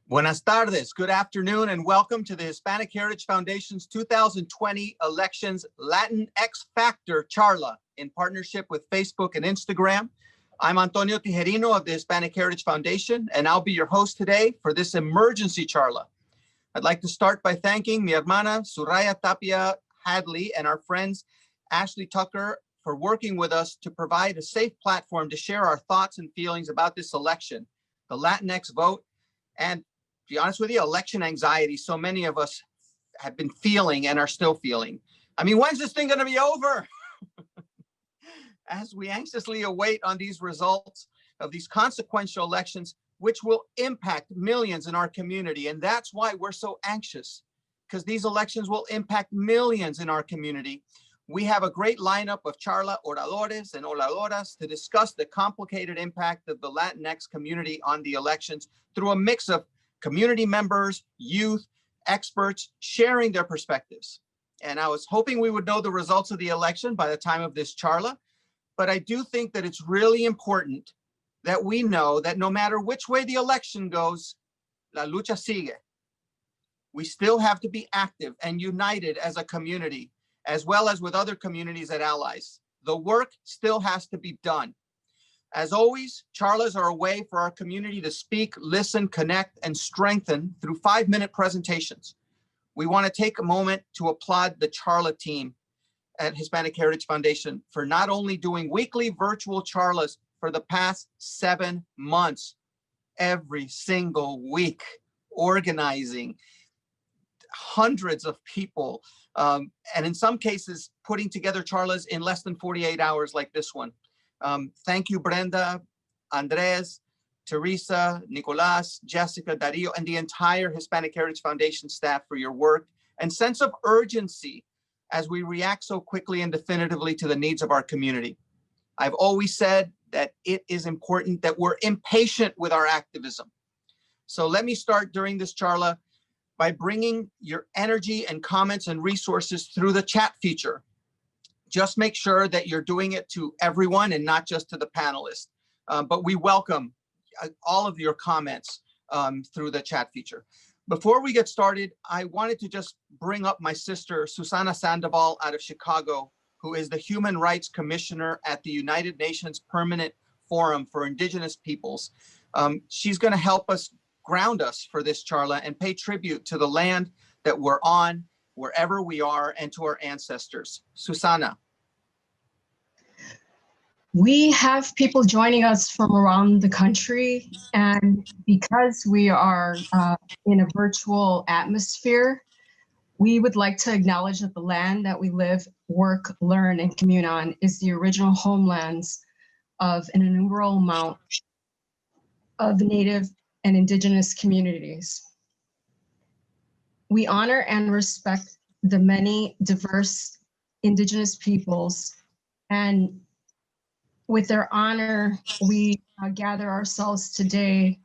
Buenas tardes, good afternoon, and welcome to the Hispanic Heritage Foundation's 2020 Elections Latinx-Factor Charla in partnership with Facebook and Instagram. I'm Antonio Tijerino of the Hispanic Heritage Foundation, and I'll be your host today for this emergency charla. I'd like to start by thanking mi hermana Soraya Tapia Hadley and our friends Ashley Tucker for working with us to provide a safe platform to share our thoughts and feelings about this election, the Latinx vote, and to be honest with you, election anxiety so many of us have been feeling and are still feeling. I mean, when's this thing going to be over? As we anxiously await on these results of these consequential elections, which will impact millions in our community. And that's why we're so anxious, because these elections will impact millions in our community. We have a great lineup of charla oradores and oradoras to discuss the complicated impact of the Latinx community on the elections through a mix of community members, youth, experts sharing their perspectives. And I was hoping we would know the results of the election by the time of this charla, but I do think that it's really important that we know that no matter which way the election goes, la lucha sigue. We still have to be active and united as a community, as well as with other communities and allies. The work still has to be done. As always, charlas are a way for our community to speak, listen, connect, and strengthen through 5-minute presentations. We want to take a moment to applaud the charla team at Hispanic Heritage Foundation for not only doing weekly virtual charlas for the past 7 months, every single week, organizing hundreds of people, and in some cases, putting together charlas in less than 48 hours like this one. Thank you, Brenda, Andres, Teresa, Nicolas, Jessica, Dario, and the entire Hispanic Heritage Foundation staff for your work and sense of urgency as we react so quickly and definitively to the needs of our community. I've always said that it is important that we're impatient with our activism. So let me start during this charla by bringing your energy and comments and resources through the chat feature. Just make sure that you're doing it to everyone and not just to the panelists. But we welcome all of your comments through the chat feature. Before we get started, I wanted to just bring up my sister, Susana Sandoval out of Chicago, who is the Human Rights Commissioner at the United Nations Permanent Forum for Indigenous Peoples. She's going to help us ground us for this charla and pay tribute to the land that we're on, wherever we are, and to our ancestors. Susana. We have people joining us from around the country, and because we are in a virtual atmosphere, we would like to acknowledge that the land that we live, work, learn, and commune on is the original homelands of an innumerable amount of Native and Indigenous communities. We honor and respect the many diverse Indigenous peoples, and with their honor, we gather ourselves today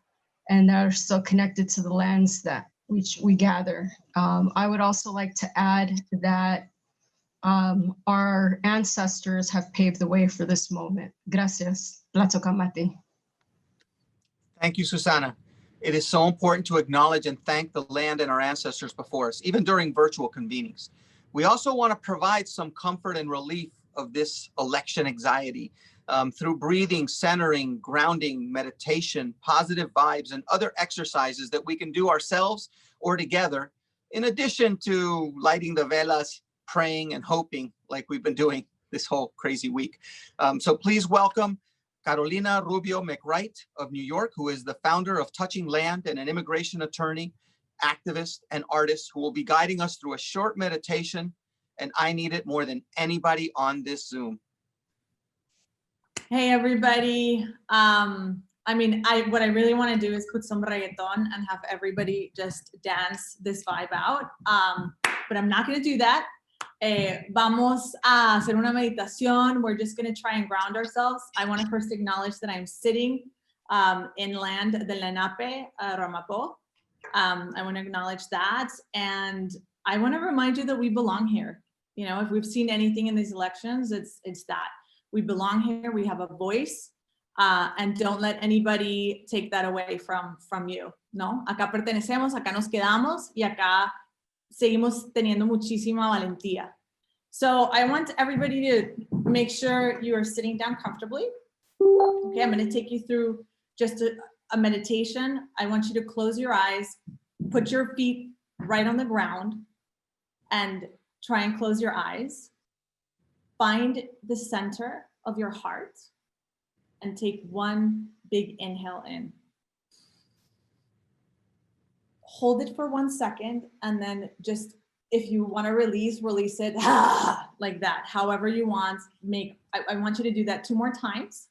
and are still connected to the lands that we gather. I would also like to add that our ancestors have paved the way for this moment. Gracias. Tlatokamati. Thank you, Susana. It is so important to acknowledge and thank the land and our ancestors before us, even during virtual convenings. We also want to provide some comfort and relief of this election anxiety through breathing, centering, grounding, meditation, positive vibes, and other exercises that we can do ourselves or together, in addition to lighting the velas, praying and hoping like we've been doing this whole crazy week. So please welcome Carolina Rubio McWright of New York, who is the founder of Touching Land and an immigration attorney, activist, and artist who will be guiding us through a short meditation, and I need it more than anybody on this Zoom. Hey, everybody. What I really want to do is put some reggaeton and have everybody just dance this vibe out. But I'm not going to do that. Vamos a hacer una meditación. We're just going to try and ground ourselves. I want to first acknowledge that I'm sitting in land de Lenape, Ramapo. I want to acknowledge that. And I want to remind you that we belong here. You know, if we've seen anything in these elections, it's that. We belong here, we have a voice, and don't let anybody take that away from you. ¿no? Acá pertenecemos, acá nos quedamos y acá seguimos teniendo muchísima valentía. So I want everybody to make sure you are sitting down comfortably. Okay, I'm going to take you through just a meditation. I want you to close your eyes, put your feet right on the ground, and try and close your eyes. Find the center of your heart and take one big inhale in. Hold it for 1 second, and then just, if you want to release it like that, however you want. I want you to do that 2 more times.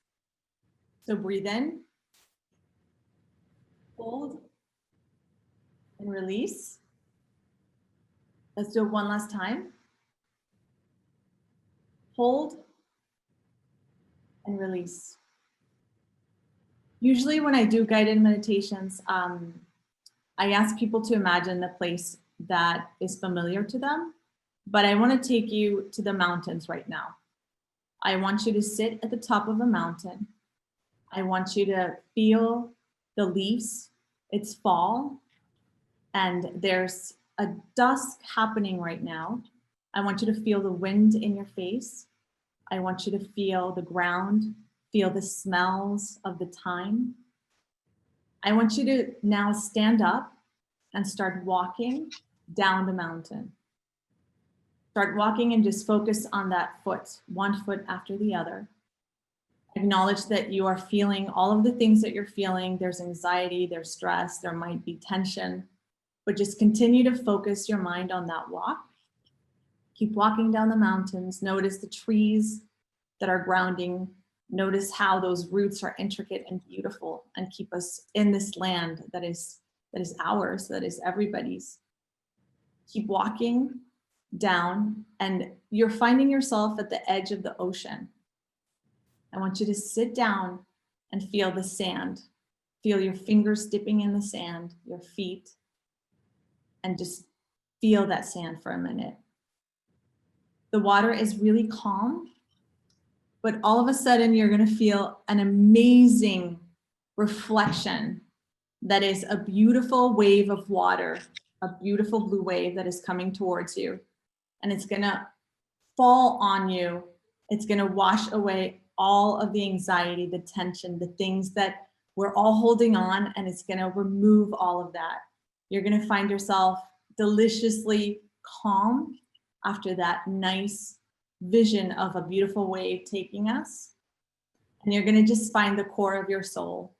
So breathe in, hold, and release. Let's do it one last time. Hold and release. Usually when I do guided meditations, I ask people to imagine the place that is familiar to them, but I want to take you to the mountains right now. I want you to sit at the top of a mountain. I want you to feel the leaves. It's fall, and there's a dusk happening right now. I want you to feel the wind in your face. I want you to feel the ground, feel the smells of the thyme. I want you to now stand up and start walking down the mountain. Start walking and just focus on that foot, 1 foot after the other. Acknowledge that you are feeling all of the things that you're feeling. There's anxiety, there's stress, there might be tension, but just continue to focus your mind on that walk. Keep walking down the mountains. Notice the trees that are grounding. Notice how those roots are intricate and beautiful and keep us in this land that is ours, that is everybody's. Keep walking down, and you're finding yourself at the edge of the ocean. I want you to sit down and feel the sand. Feel your fingers dipping in the sand, your feet, and just feel that sand for a minute. The water is really calm, but all of a sudden you're going to feel an amazing reflection that is a beautiful wave of water, a beautiful blue wave that is coming towards you. And it's going to fall on you. It's going to wash away all of the anxiety, the tension, the things that we're all holding on, and it's going to remove all of that. You're going to find yourself deliciously calm after that nice vision of a beautiful wave taking us. And you're going to just find the core of your soul.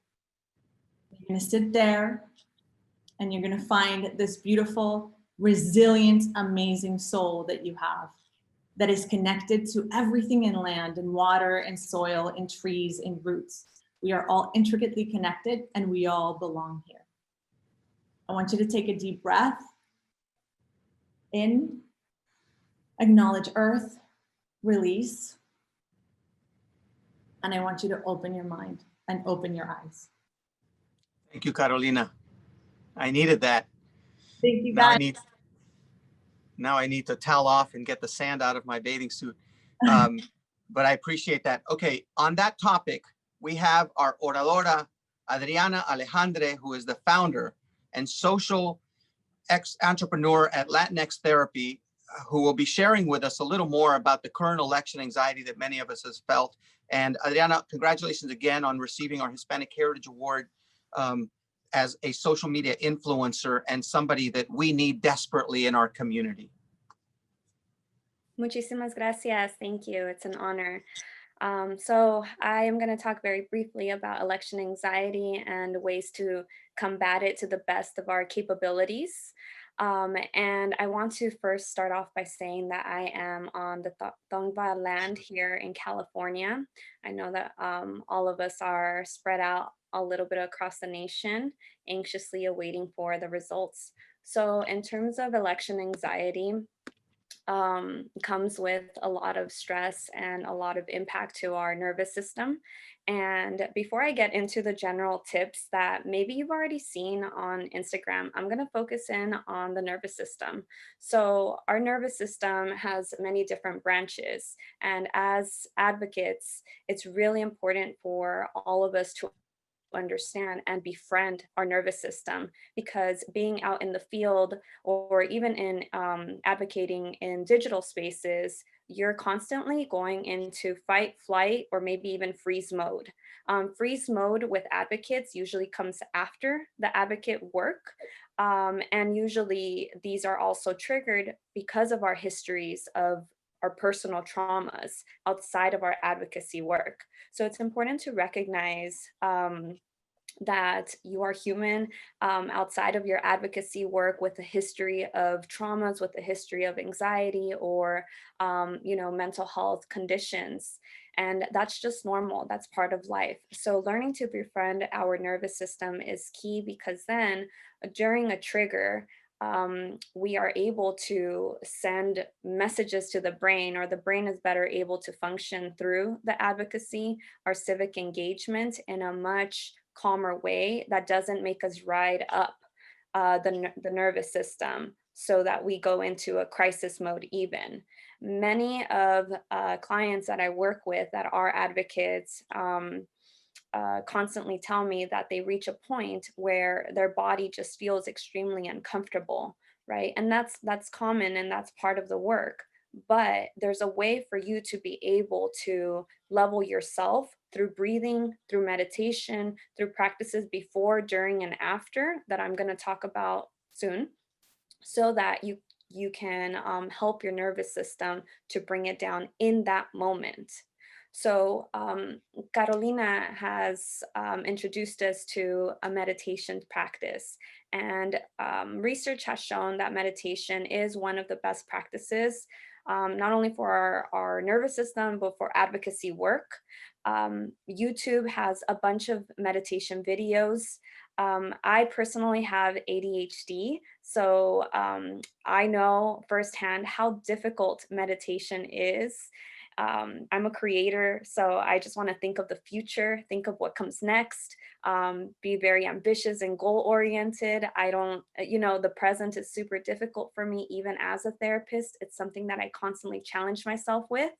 You're going to sit there and you're going to find this beautiful, resilient, amazing soul that you have that is connected to everything in land and water and soil and trees and roots. We are all intricately connected and we all belong here. I want you to take a deep breath in, acknowledge earth, release, and I want you to open your mind and open your eyes. Thank you, Carolina. I needed that. Thank you, guys. Now I need to towel off and get the sand out of my bathing suit. But I appreciate that. Okay, on that topic, we have our oradora, Adriana Alejandre, who is the founder and social entrepreneur at Latinx Therapy, who will be sharing with us a little more about the current election anxiety that many of us has felt. And Adriana, congratulations again on receiving our Hispanic Heritage Award as a social media influencer and somebody that we need desperately in our community. Muchísimas gracias. Thank you. It's an honor. So I am going to talk very briefly about election anxiety and ways to combat it to the best of our capabilities. And I want to first start off by saying that I am on the Tongva land here in California. I know that all of us are spread out a little bit across the nation, anxiously awaiting for the results. So in terms of election anxiety, comes with a lot of stress and a lot of impact to our nervous system. And before I get into the general tips that maybe you've already seen on Instagram, I'm going to focus in on the nervous system. So our nervous system has many different branches. And as advocates, it's really important for all of us to understand and befriend our nervous system, because being out in the field or even in advocating in digital spaces, you're constantly going into fight, flight, or maybe even freeze mode. Freeze mode with advocates usually comes after the advocate work. And usually these are also triggered because of our histories of our personal traumas outside of our advocacy work. So it's important to recognize that you are human outside of your advocacy work with a history of traumas, with a history of anxiety or, mental health conditions. And that's just normal. That's part of life. So learning to befriend our nervous system is key, because then during a trigger, we are able to send messages to the brain, or the brain is better able to function through the advocacy, our civic engagement, in a much calmer way that doesn't make us ride up the nervous system so that we go into a crisis mode even. Many of clients that I work with that are advocates constantly tell me that they reach a point where their body just feels extremely uncomfortable, right? And that's common, and that's part of the work. But there's a way for you to be able to level yourself through breathing, through meditation, through practices before, during, and after that I'm going to talk about soon, so that you can help your nervous system to bring it down in that moment. So Carolina has introduced us to a meditation practice, and research has shown that meditation is one of the best practices, not only for our nervous system, but for advocacy work. YouTube has a bunch of meditation videos. I personally have ADHD, so I know firsthand how difficult meditation is. I'm a creator, so I just want to think of the future, think of what comes next, be very ambitious and goal-oriented. I don't, the present is super difficult for me, even as a therapist. It's something that I constantly challenge myself with.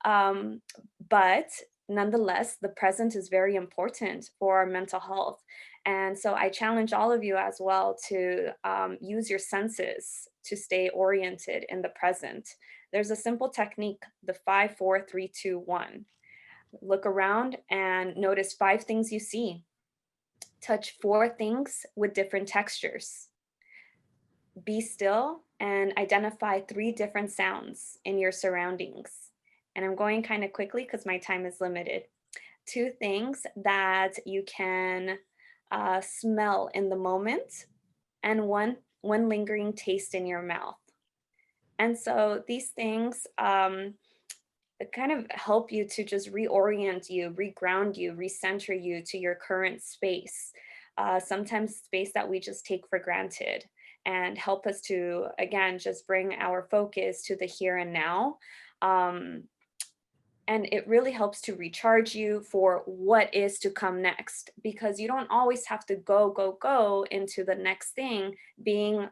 But nonetheless, the present is very important for our mental health. And so I challenge all of you as well to use your senses to stay oriented in the present. There's a simple technique, the 5, 4, 3, 2, 1. Look around and notice 5 things you see. Touch 4 things with different textures. Be still and identify 3 different sounds in your surroundings. And I'm going kind of quickly because my time is limited. 2 things that you can smell in the moment, and one lingering taste in your mouth. And so these things kind of help you to just reorient you, reground you, recenter you to your current space. Sometimes space that we just take for granted, and help us to, again, just bring our focus to the here and now. And it really helps to recharge you for what is to come next, because you don't always have to go into the next thing being,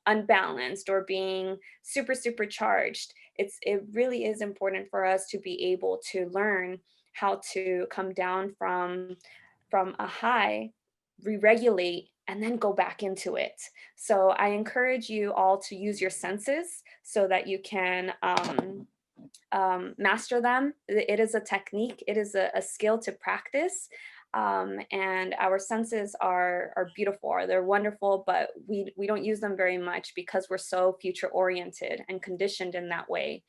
unbalanced or being super charged. It really is important for us to be able to learn how to come down from a high, re-regulate, and then go back into it. So I encourage you all to use your senses so that you can master them. It is a technique, it is a skill to practice. And our senses are beautiful, they're wonderful, but we don't use them very much because we're so future oriented and conditioned in that way.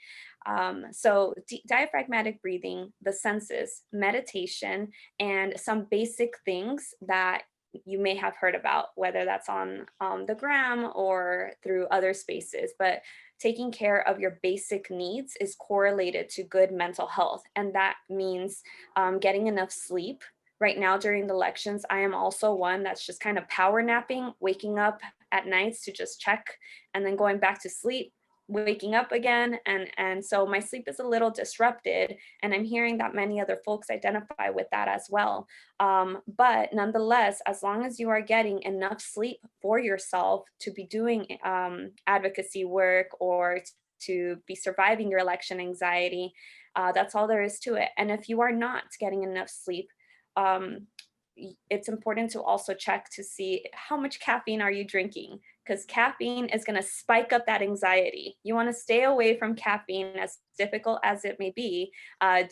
So diaphragmatic breathing, the senses, meditation, and some basic things that you may have heard about, whether that's on the gram or through other spaces. But taking care of your basic needs is correlated to good mental health. And that means getting enough sleep. Right now during the elections, I am also one that's just kind of power napping, waking up at nights to just check, and then going back to sleep, waking up again. And so my sleep is a little disrupted, and I'm hearing that many other folks identify with that as well. But nonetheless, as long as you are getting enough sleep for yourself to be doing advocacy work or to be surviving your election anxiety, that's all there is to it. And if you are not getting enough sleep, it's important to also check to see how much caffeine are you drinking, because caffeine is going to spike up that anxiety. You want to stay away from caffeine, as difficult as it may be,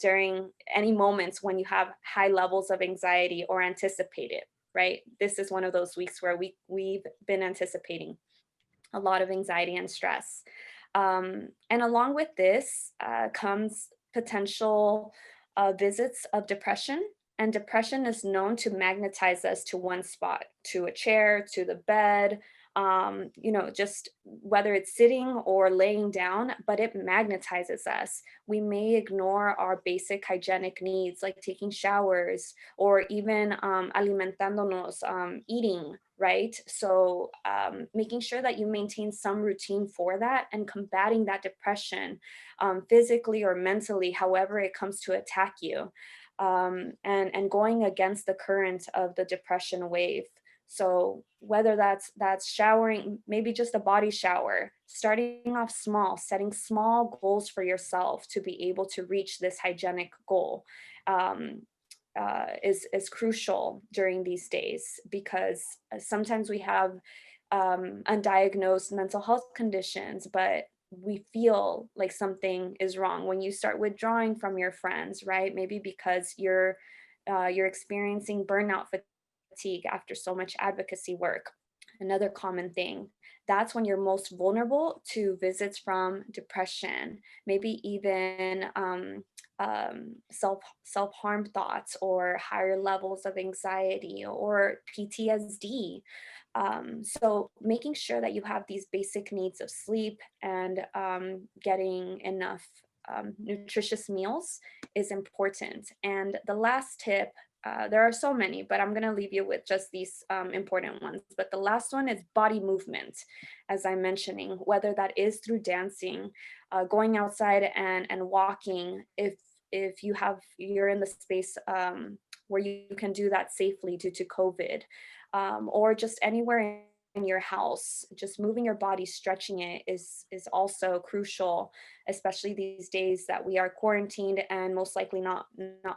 during any moments when you have high levels of anxiety or anticipate it, right? This is one of those weeks where we've been anticipating a lot of anxiety and stress. And along with this comes potential visits of depression. And depression is known to magnetize us to one spot, to a chair, to the bed, just whether it's sitting or laying down, but it magnetizes us. We may ignore our basic hygienic needs, like taking showers or even alimentándonos, eating, right? So making sure that you maintain some routine for that and combating that depression physically or mentally, however it comes to attack you. And going against the current of the depression wave. So whether that's showering, maybe just a body shower, starting off small, setting small goals for yourself to be able to reach this hygienic goal is crucial during these days, because sometimes we have undiagnosed mental health conditions, but we feel like something is wrong when you start withdrawing from your friends, right? Maybe because you're experiencing burnout fatigue after so much advocacy work. Another common thing, that's when you're most vulnerable to visits from depression, maybe even self-harm thoughts or higher levels of anxiety or PTSD. So making sure that you have these basic needs of sleep and getting enough nutritious meals is important. And the last tip, there are so many, but I'm going to leave you with just these important ones. But the last one is body movement, as I'm mentioning, whether that is through dancing, going outside and walking, if you're in the space where you can do that safely due to COVID, or just anywhere in your house, just moving your body, stretching it is also crucial, especially these days that we are quarantined and most likely not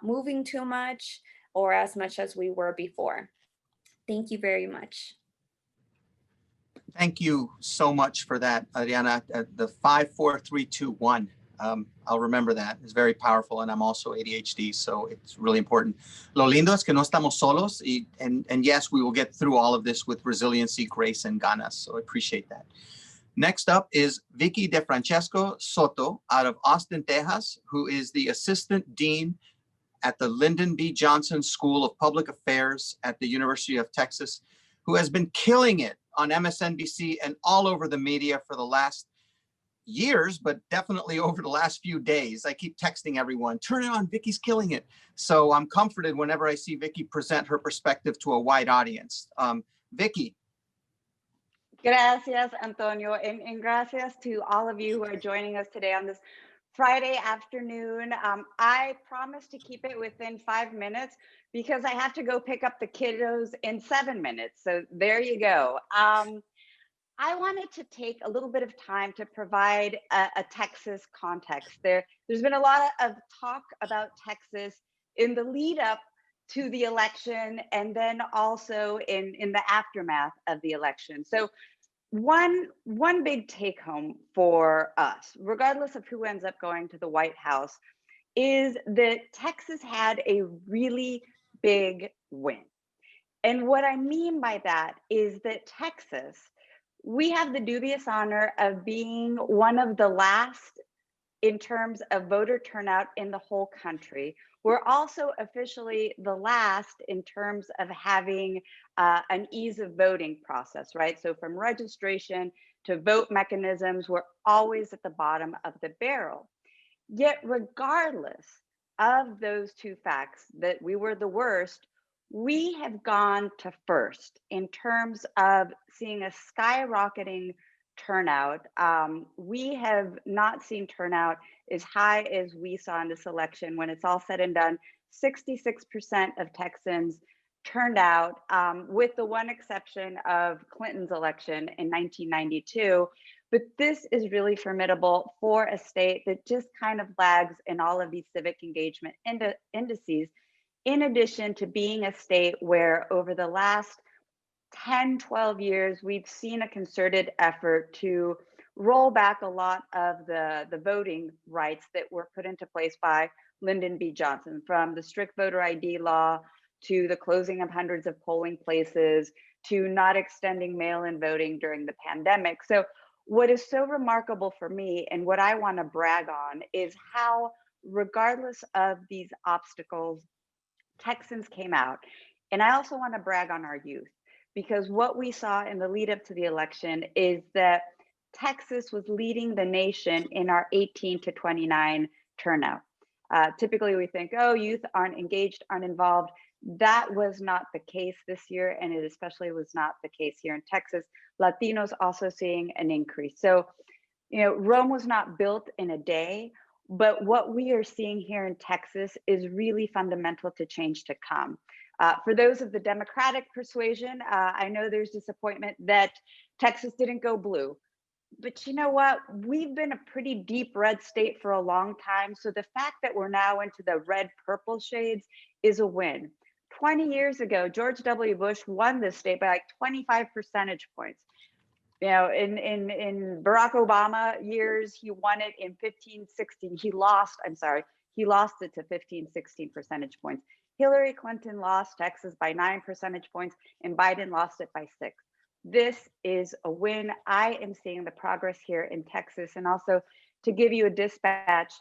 moving too much or as much as we were before. Thank you very much. Thank you so much for that, Adriana. The 5, 4, 3, 2, 1. I'll remember that. It's very powerful, and I'm also ADHD, so it's really important. Lo lindo es que no estamos solos, and yes, we will get through all of this with resiliency, grace, and ganas, so I appreciate that. Next up is Vicky De Francesco Soto out of Austin, Texas, who is the Assistant Dean at the Lyndon B. Johnson School of Public Affairs at the University of Texas, who has been killing it on MSNBC and all over the media for the last years, but definitely over the last few days. I keep texting everyone, turn it on, Vicky's killing it. So I'm comforted whenever I see Vicky present her perspective to a wide audience. Vicky. Gracias, Antonio, and gracias to all of you who are joining us today on this Friday afternoon. I promise to keep it within 5 minutes because I have to go pick up the kiddos in 7 minutes. So there you go. I wanted to take a little bit of time to provide a Texas context. There's been a lot of talk about Texas in the lead up to the election and then also in the aftermath of the election. So one big take home for us, regardless of who ends up going to the White House, is that Texas had a really big win. And what I mean by that is that Texas, we have the dubious honor of being one of the last in terms of voter turnout in the whole country. We're also officially the last in terms of having an ease of voting process, right? So from registration to vote mechanisms, we're always at the bottom of the barrel. Yet regardless of those two facts, that we were the worst, we have gone to first in terms of seeing a skyrocketing turnout. We have not seen turnout as high as we saw in this election. When it's all said and done, 66% of Texans turned out, with the one exception of Clinton's election in 1992. But this is really formidable for a state that just kind of lags in all of these civic engagement indices. in addition to being a state where over the last 10, 12 years, we've seen a concerted effort to roll back a lot of the voting rights that were put into place by Lyndon B. Johnson, from the strict voter ID law to the closing of hundreds of polling places to not extending mail-in voting during the pandemic. So what is so remarkable for me and what I want to brag on is how, regardless of these obstacles, Texans came out. And I also want to brag on our youth, because what we saw in the lead up to the election is that Texas was leading the nation in our 18 to 29 turnout. Typically we think, oh, youth aren't engaged, aren't involved. That was not the case this year, and it especially was not the case here in Texas. Latinos also seeing an increase. So, you know, Rome was not built in a day, but what we are seeing here in Texas is really fundamental to change to come. For those of the Democratic persuasion, I know there's disappointment that Texas didn't go blue. But you know what? We've been a pretty deep red state for a long time. So the fact that we're now into the red purple shades is a win. 20 years ago, George W. Bush won this state by like 25 percentage points. You know, in Barack Obama years, he won it in 15, 16. He lost it to 15, 16 percentage points. Hillary Clinton lost Texas by 9 percentage points, and Biden lost it by 6. This is a win. I am seeing the progress here in Texas. And also, to give you a dispatch,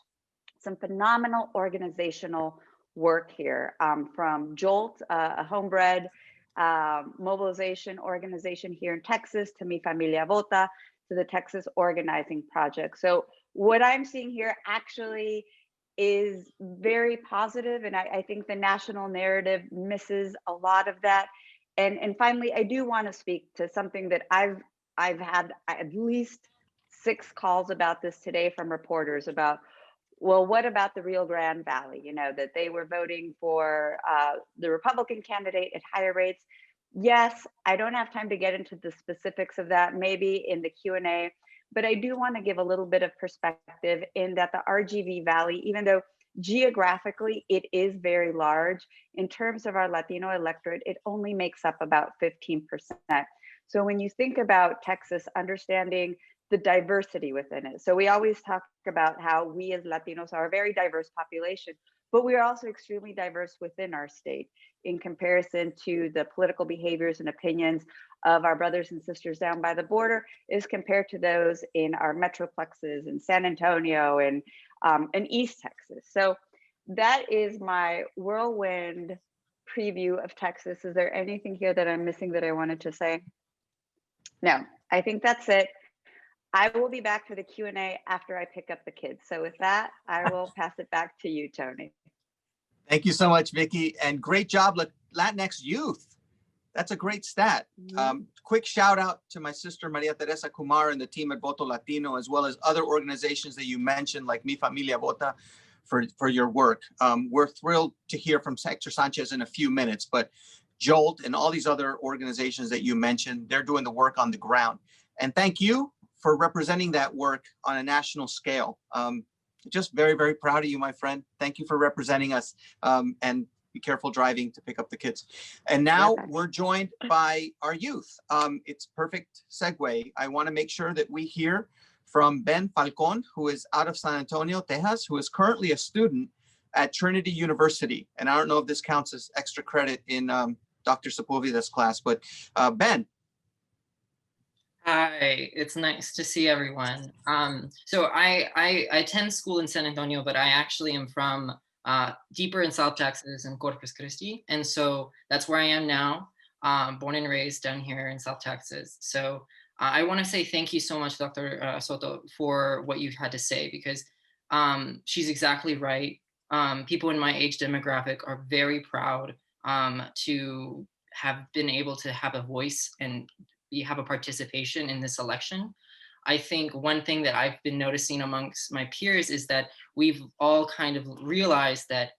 some phenomenal organizational work here from Jolt, a homebred mobilization organization here in Texas, to Mi Familia Vota, to the Texas Organizing Project. So what I'm seeing here actually is very positive, and I think the national narrative misses a lot of that. And finally, I do want to speak to something that I've had at least 6 calls about this today from reporters about, well, what about the Rio Grande Valley? You know, that they were voting for the Republican candidate at higher rates. Yes, I don't have time to get into the specifics of that, maybe in the Q&A, but I do want to give a little bit of perspective in that the RGV Valley, even though geographically it is very large, in terms of our Latino electorate, it only makes up about 15%. So when you think about Texas, understanding the diversity within it. So we always talk about how we as Latinos are a very diverse population, but we are also extremely diverse within our state in comparison to the political behaviors and opinions of our brothers and sisters down by the border is compared to those in our metroplexes in San Antonio and East Texas. So that is my whirlwind preview of Texas. Is there anything here that I'm missing that I wanted to say? No, I think that's it. I will be back for the Q&A after I pick up the kids. So with that, I will pass it back to you, Tony. Thank you so much, Vicky, and great job, Latinx youth. That's a great stat. Quick shout out to my sister, Maria Teresa Kumar, and the team at Voto Latino, as well as other organizations that you mentioned, like Mi Familia Vota, for your work. We're thrilled to hear from Hector Sanchez in a few minutes, but Jolt and all these other organizations that you mentioned, they're doing the work on the ground. And thank you for representing that work on a national scale. Just very, very proud of you, my friend. Thank you for representing us, and be careful driving to pick up the kids. And now we're joined by our youth. It's perfect segue. I want to make sure that we hear from Ben Falcon, who is out of San Antonio, Texas, who is currently a student at Trinity University. And I don't know if this counts as extra credit in Dr. Sepulveda's class, but Ben. Hi, it's nice to see everyone. So I attend school in San Antonio, but I actually am from deeper in South Texas in Corpus Christi. And so that's where I am now, born and raised down here in South Texas. So I want to say thank you so much, Dr. Soto, for what you've had to say, because she's exactly right. People in my age demographic are very proud to have been able to have a voice and have a participation in this election. I think one thing that I've been noticing amongst my peers is that we've all kind of realized that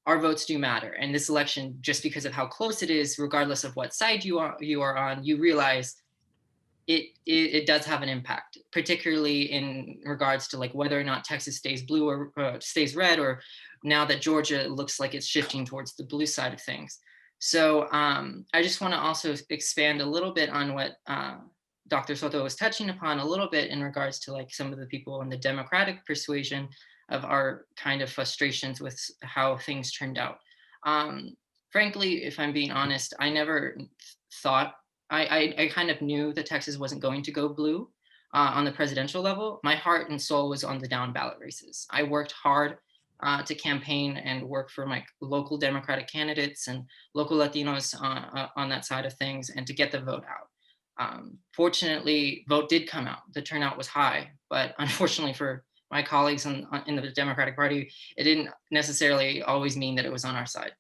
our votes do matter. And this election, just because of how close it is, regardless of what side you are on, you realize it does have an impact, particularly in regards to like whether or not Texas stays blue or stays red, or now that Georgia looks like it's shifting towards the blue side of things. So I just want to also expand a little bit on what Dr. Soto was touching upon a little bit in regards to like some of the people in the Democratic persuasion of our kind of frustrations with how things turned out. Frankly, if I'm being honest, I never thought, I kind of knew that Texas wasn't going to go blue on the presidential level. My heart and soul was on the down ballot races. I worked hard to campaign and work for my local Democratic candidates and local Latinos on that side of things, and to get the vote out. Fortunately, vote did come out. The turnout was high, but unfortunately for my colleagues in the Democratic Party, it didn't necessarily always mean that it was on our side.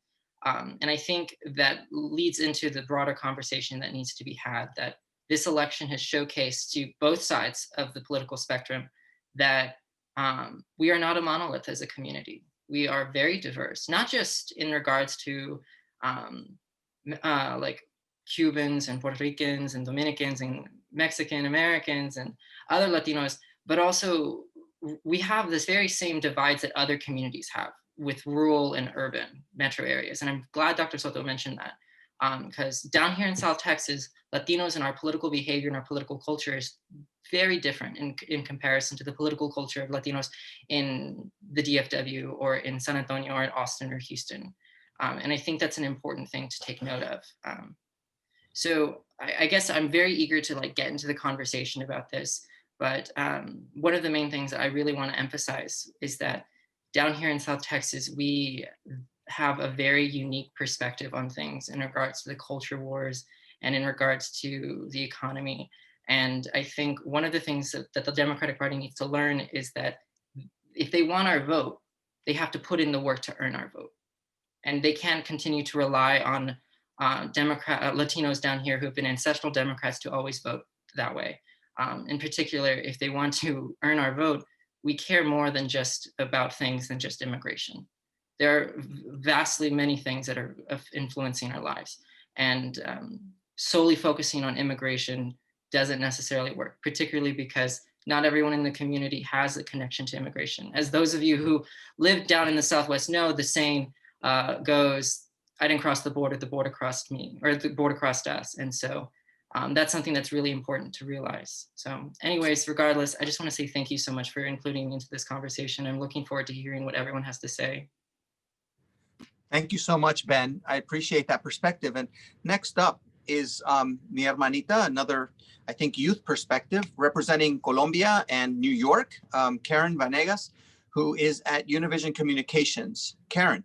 And I think that leads into the broader conversation that needs to be had, that this election has showcased to both sides of the political spectrum that we are not a monolith as a community. We are very diverse, not just in regards to like Cubans and Puerto Ricans and Dominicans and Mexican Americans and other Latinos, but also we have this very same divides that other communities have with rural and urban metro areas. And I'm glad Dr. Soto mentioned that, because down here in South Texas, Latinos and our political behavior and our political culture is very different in comparison to the political culture of Latinos in the DFW or in San Antonio or in Austin or Houston. And I think that's an important thing to take note of. So I guess I'm very eager to like get into the conversation about this, but one of the main things that I really want to emphasize is that down here in South Texas, we have a very unique perspective on things in regards to the culture wars and in regards to the economy. And I think one of the things that the Democratic Party needs to learn is that if they want our vote, they have to put in the work to earn our vote. And they can't continue to rely on Latinos down here who have been ancestral Democrats to always vote that way. In particular, if they want to earn our vote, we care more than just about things than just immigration. There are vastly many things that are influencing our lives, and solely focusing on immigration doesn't necessarily work, particularly because not everyone in the community has a connection to immigration. As those of you who live down in the Southwest know, the saying goes, I didn't cross the border crossed me, or the border crossed us. And so that's something that's really important to realize. So anyways, regardless, I just want to say thank you so much for including me into this conversation. I'm looking forward to hearing what everyone has to say. Thank you so much, Ben. I appreciate that perspective. And next up is mi hermanita, another, I think, youth perspective representing Colombia and New York, Karen Vanegas, who is at Univision Communications. Karen.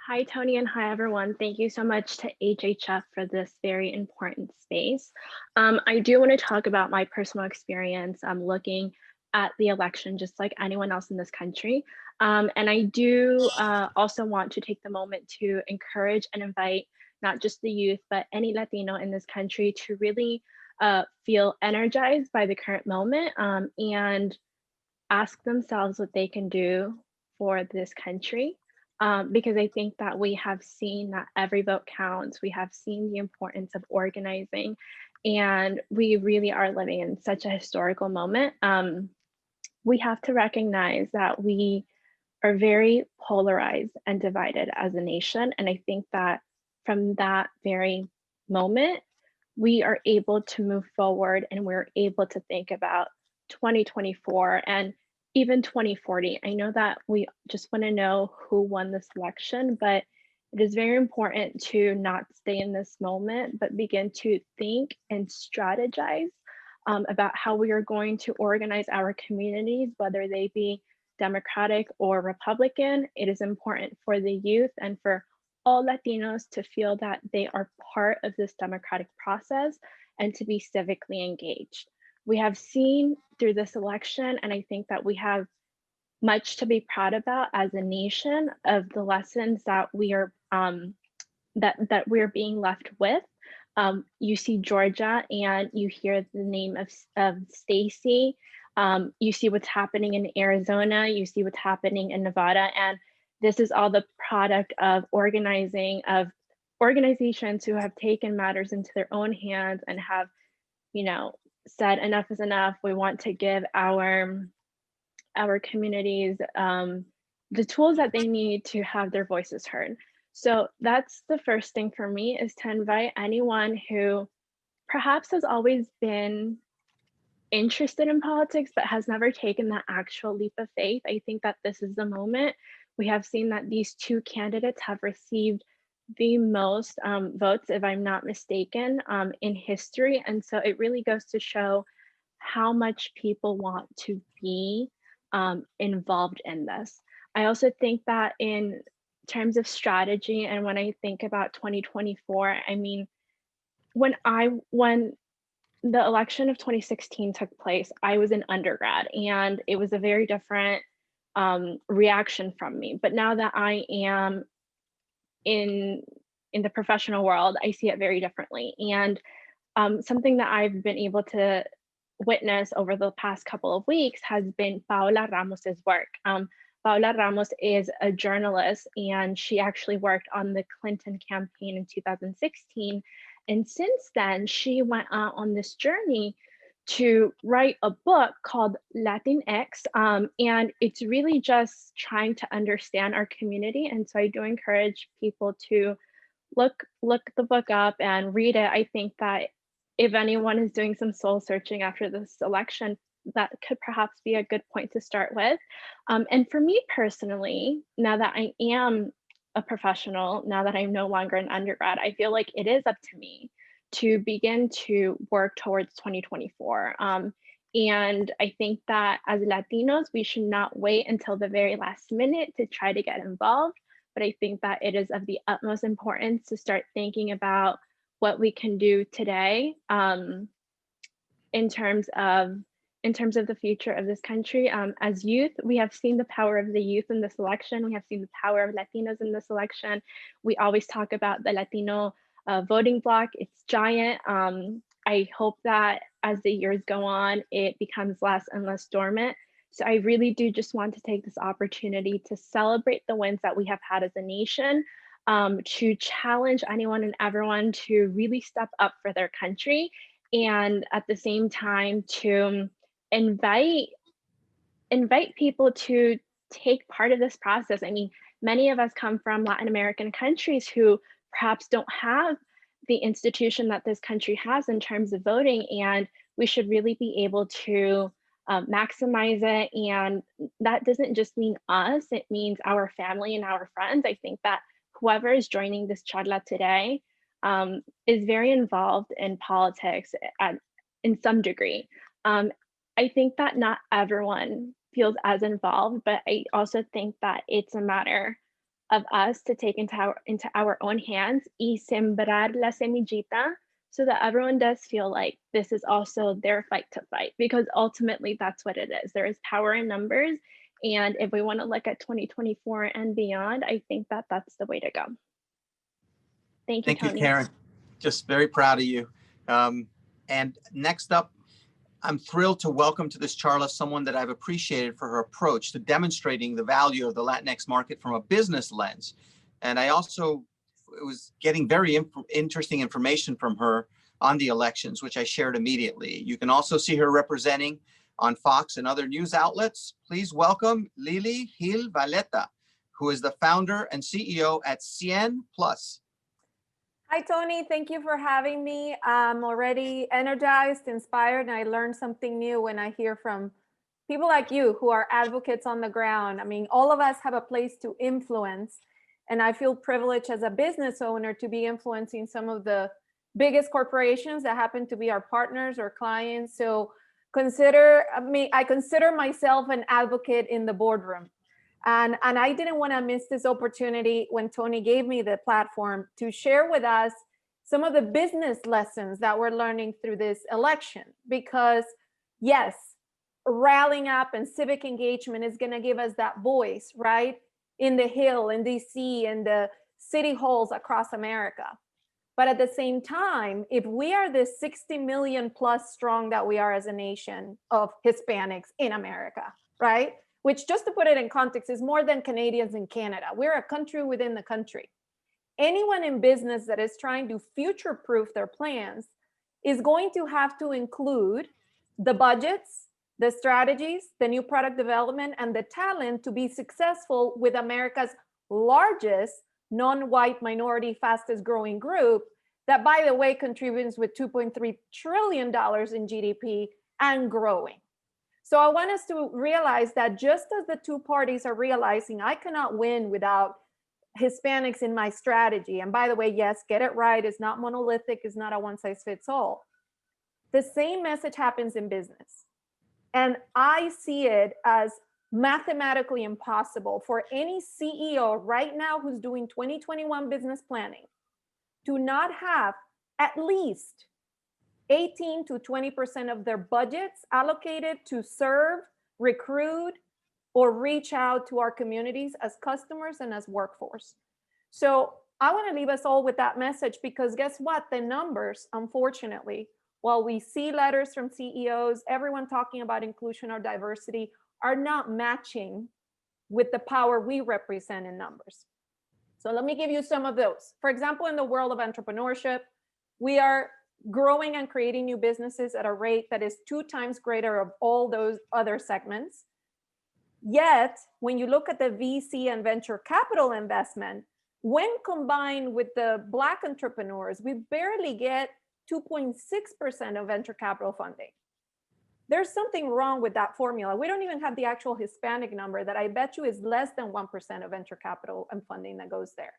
Hi, Tony, and hi, everyone. Thank you so much to HHF for this very important space. I do want to talk about my personal experience looking at the election, just like anyone else in this country. And I do also want to take the moment to encourage and invite not just the youth, but any Latino in this country to really feel energized by the current moment and ask themselves what they can do for this country. Because I think that we have seen that every vote counts. We have seen the importance of organizing, and we really are living in such a historical moment. We have to recognize that we are very polarized and divided as a nation. And I think that from that very moment, we are able to move forward and we're able to think about 2024 and even 2040. I know that we just want to know who won this election, but it is very important to not stay in this moment, but begin to think and strategize about how we are going to organize our communities, whether they be Democratic or Republican. It is important for the youth and for all Latinos to feel that they are part of this democratic process and to be civically engaged. We have seen through this election, and I think that we have much to be proud about as a nation of the lessons that we are that we're being left with. You see Georgia and you hear the name of Stacey. You see what's happening in Arizona, you see what's happening in Nevada, and this is all the product of organizing of organizations who have taken matters into their own hands and have said enough is enough. We want to give our communities the tools that they need to have their voices heard. So that's the first thing for me, is to invite anyone who perhaps has always been interested in politics but has never taken that actual leap of faith. I think that this is the moment. We have seen that these two candidates have received the most votes, if I'm not mistaken, in history. And so it really goes to show how much people want to be involved in this. I also think that in terms of strategy, and when I think about 2024, I mean, when the election of 2016 took place, I was an undergrad, and it was a very different reaction from me. But now that I am in the professional world, I see it very differently. And something that I've been able to witness over the past couple of weeks has been Paola Ramos's work. Paola Ramos is a journalist, and she actually worked on the Clinton campaign in 2016. And since then, she went out on this journey to write a book called Latinx, and it's really just trying to understand our community. And so I do encourage people to look the book up and read it. I think that if anyone is doing some soul searching after this election, that could perhaps be a good point to start with. And for me personally, now that I am a professional, now that I'm no longer an undergrad, I feel like it is up to me to begin to work towards 2024. And I think that as Latinos, we should not wait until the very last minute to try to get involved. But I think that it is of the utmost importance to start thinking about what we can do today in terms of the future of this country. As youth, we have seen the power of the youth in this election. We have seen the power of Latinos in this election. We always talk about the Latino voting bloc. It's giant. I hope that as the years go on, it becomes less and less dormant. So I really do just want to take this opportunity to celebrate the wins that we have had as a nation, to challenge anyone and everyone to really step up for their country, and at the same time to invite people to take part of this process. I mean, many of us come from Latin American countries who perhaps don't have the institution that this country has in terms of voting, and we should really be able to maximize it. And that doesn't just mean us, it means our family and our friends. I think that whoever is joining this charla today is very involved in politics in some degree. I think that not everyone feels as involved, but I also think that it's a matter of us to take into our own hands y sembrar la semillita, so that everyone does feel like this is also their fight to fight, because ultimately that's what it is. There is power in numbers. And if we want to look at 2024 and beyond, I think that that's the way to go. Thank you, Tony. Thank you, Karen. Just very proud of you. And next up, I'm thrilled to welcome to this charla someone that I've appreciated for her approach to demonstrating the value of the Latinx market from a business lens. And I also was getting very interesting information from her on the elections, which I shared immediately. You can also see her representing on Fox and other news outlets. Please welcome Lily Gil Valeta, who is the founder and CEO at 100 Plus. Hi, Tony. Thank you for having me. I'm already energized, inspired, and I learn something new when I hear from people like you who are advocates on the ground. I mean, all of us have a place to influence, and I feel privileged as a business owner to be influencing some of the biggest corporations that happen to be our partners or clients. So I consider myself an advocate in the boardroom. And I didn't want to miss this opportunity when Tony gave me the platform to share with us some of the business lessons that we're learning through this election. Because yes, rallying up and civic engagement is going to give us that voice, right? In the Hill, in DC, in the city halls across America. But at the same time, if we are the 60 million plus strong that we are as a nation of Hispanics in America, right? Which, just to put it in context, is more than Canadians in Canada. We're a country within the country. Anyone in business that is trying to future-proof their plans is going to have to include the budgets, the strategies, the new product development, and the talent to be successful with America's largest non-white minority fastest growing group that, by the way, contributes with $2.3 trillion in GDP and growing. So I want us to realize that just as the two parties are realizing I cannot win without Hispanics in my strategy, and by the way, yes, get it right, it's not monolithic, it's not a one size fits all. The same message happens in business. And I see it as mathematically impossible for any CEO right now who's doing 2021 business planning to not have at least 18 to 20% of their budgets allocated to serve, recruit, or reach out to our communities as customers and as workforce. So I want to leave us all with that message, because guess what? The numbers, unfortunately, while we see letters from CEOs, everyone talking about inclusion or diversity, are not matching with the power we represent in numbers. So let me give you some of those. For example, in the world of entrepreneurship, we are growing and creating new businesses at a rate that is 2 times greater of all those other segments. Yet, when you look at the VC and venture capital investment, when combined with the Black entrepreneurs, we barely get 2.6% of venture capital funding. There's something wrong with that formula. We don't even have the actual Hispanic number that I bet you is less than 1% of venture capital and funding that goes there.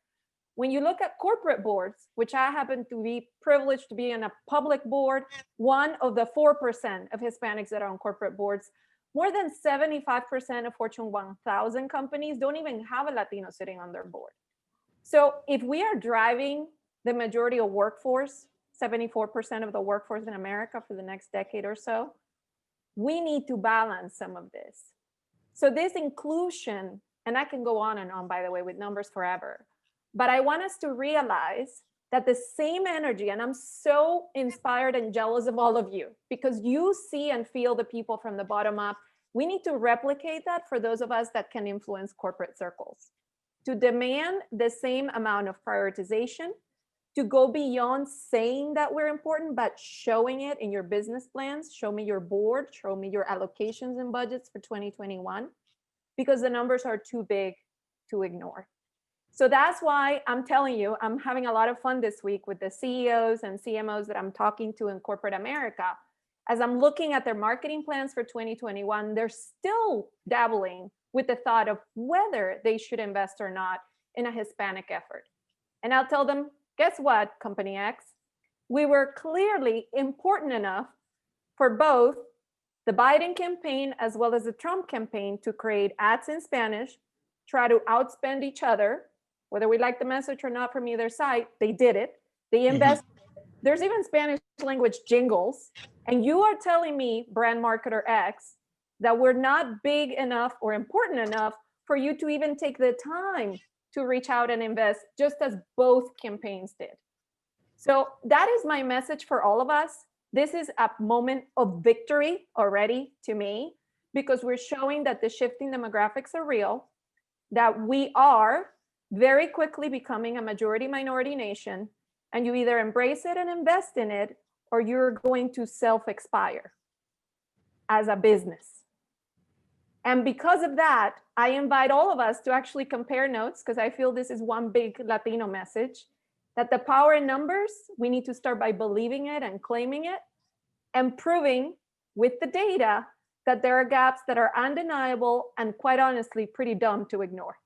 When you look at corporate boards, which I happen to be privileged to be in a public board, one of the 4% of Hispanics that are on corporate boards, more than 75% of Fortune 1000 companies don't even have a Latino sitting on their board. So if we are driving the majority of workforce, 74% of the workforce in America for the next decade or so, we need to balance some of this. So this inclusion, and I can go on and on, by the way, with numbers forever, but I want us to realize that the same energy, and I'm so inspired and jealous of all of you, because you see and feel the people from the bottom up. We need to replicate that for those of us that can influence corporate circles, to demand the same amount of prioritization, to go beyond saying that we're important, but showing it in your business plans. Show me your board, show me your allocations and budgets for 2021, because the numbers are too big to ignore. So that's why I'm telling you, I'm having a lot of fun this week with the CEOs and CMOs that I'm talking to in corporate America. As I'm looking at their marketing plans for 2021, they're still dabbling with the thought of whether they should invest or not in a Hispanic effort. And I'll tell them, guess what, Company X? We were clearly important enough for both the Biden campaign as well as the Trump campaign to create ads in Spanish, try to outspend each other, whether we like the message or not from either side. They did it. They invested. There's even Spanish language jingles. And you are telling me, brand marketer X, that we're not big enough or important enough for you to even take the time to reach out and invest, just as both campaigns did. So that is my message for all of us. This is a moment of victory already to me, because we're showing that the shifting demographics are real, that we are very quickly becoming a majority minority nation, and you either embrace it and invest in it, or you're going to self-expire as a business. And because of that, I invite all of us to actually compare notes, because I feel this is one big Latino message, that the power in numbers, we need to start by believing it and claiming it, and proving with the data that there are gaps that are undeniable and, quite honestly, pretty dumb to ignore.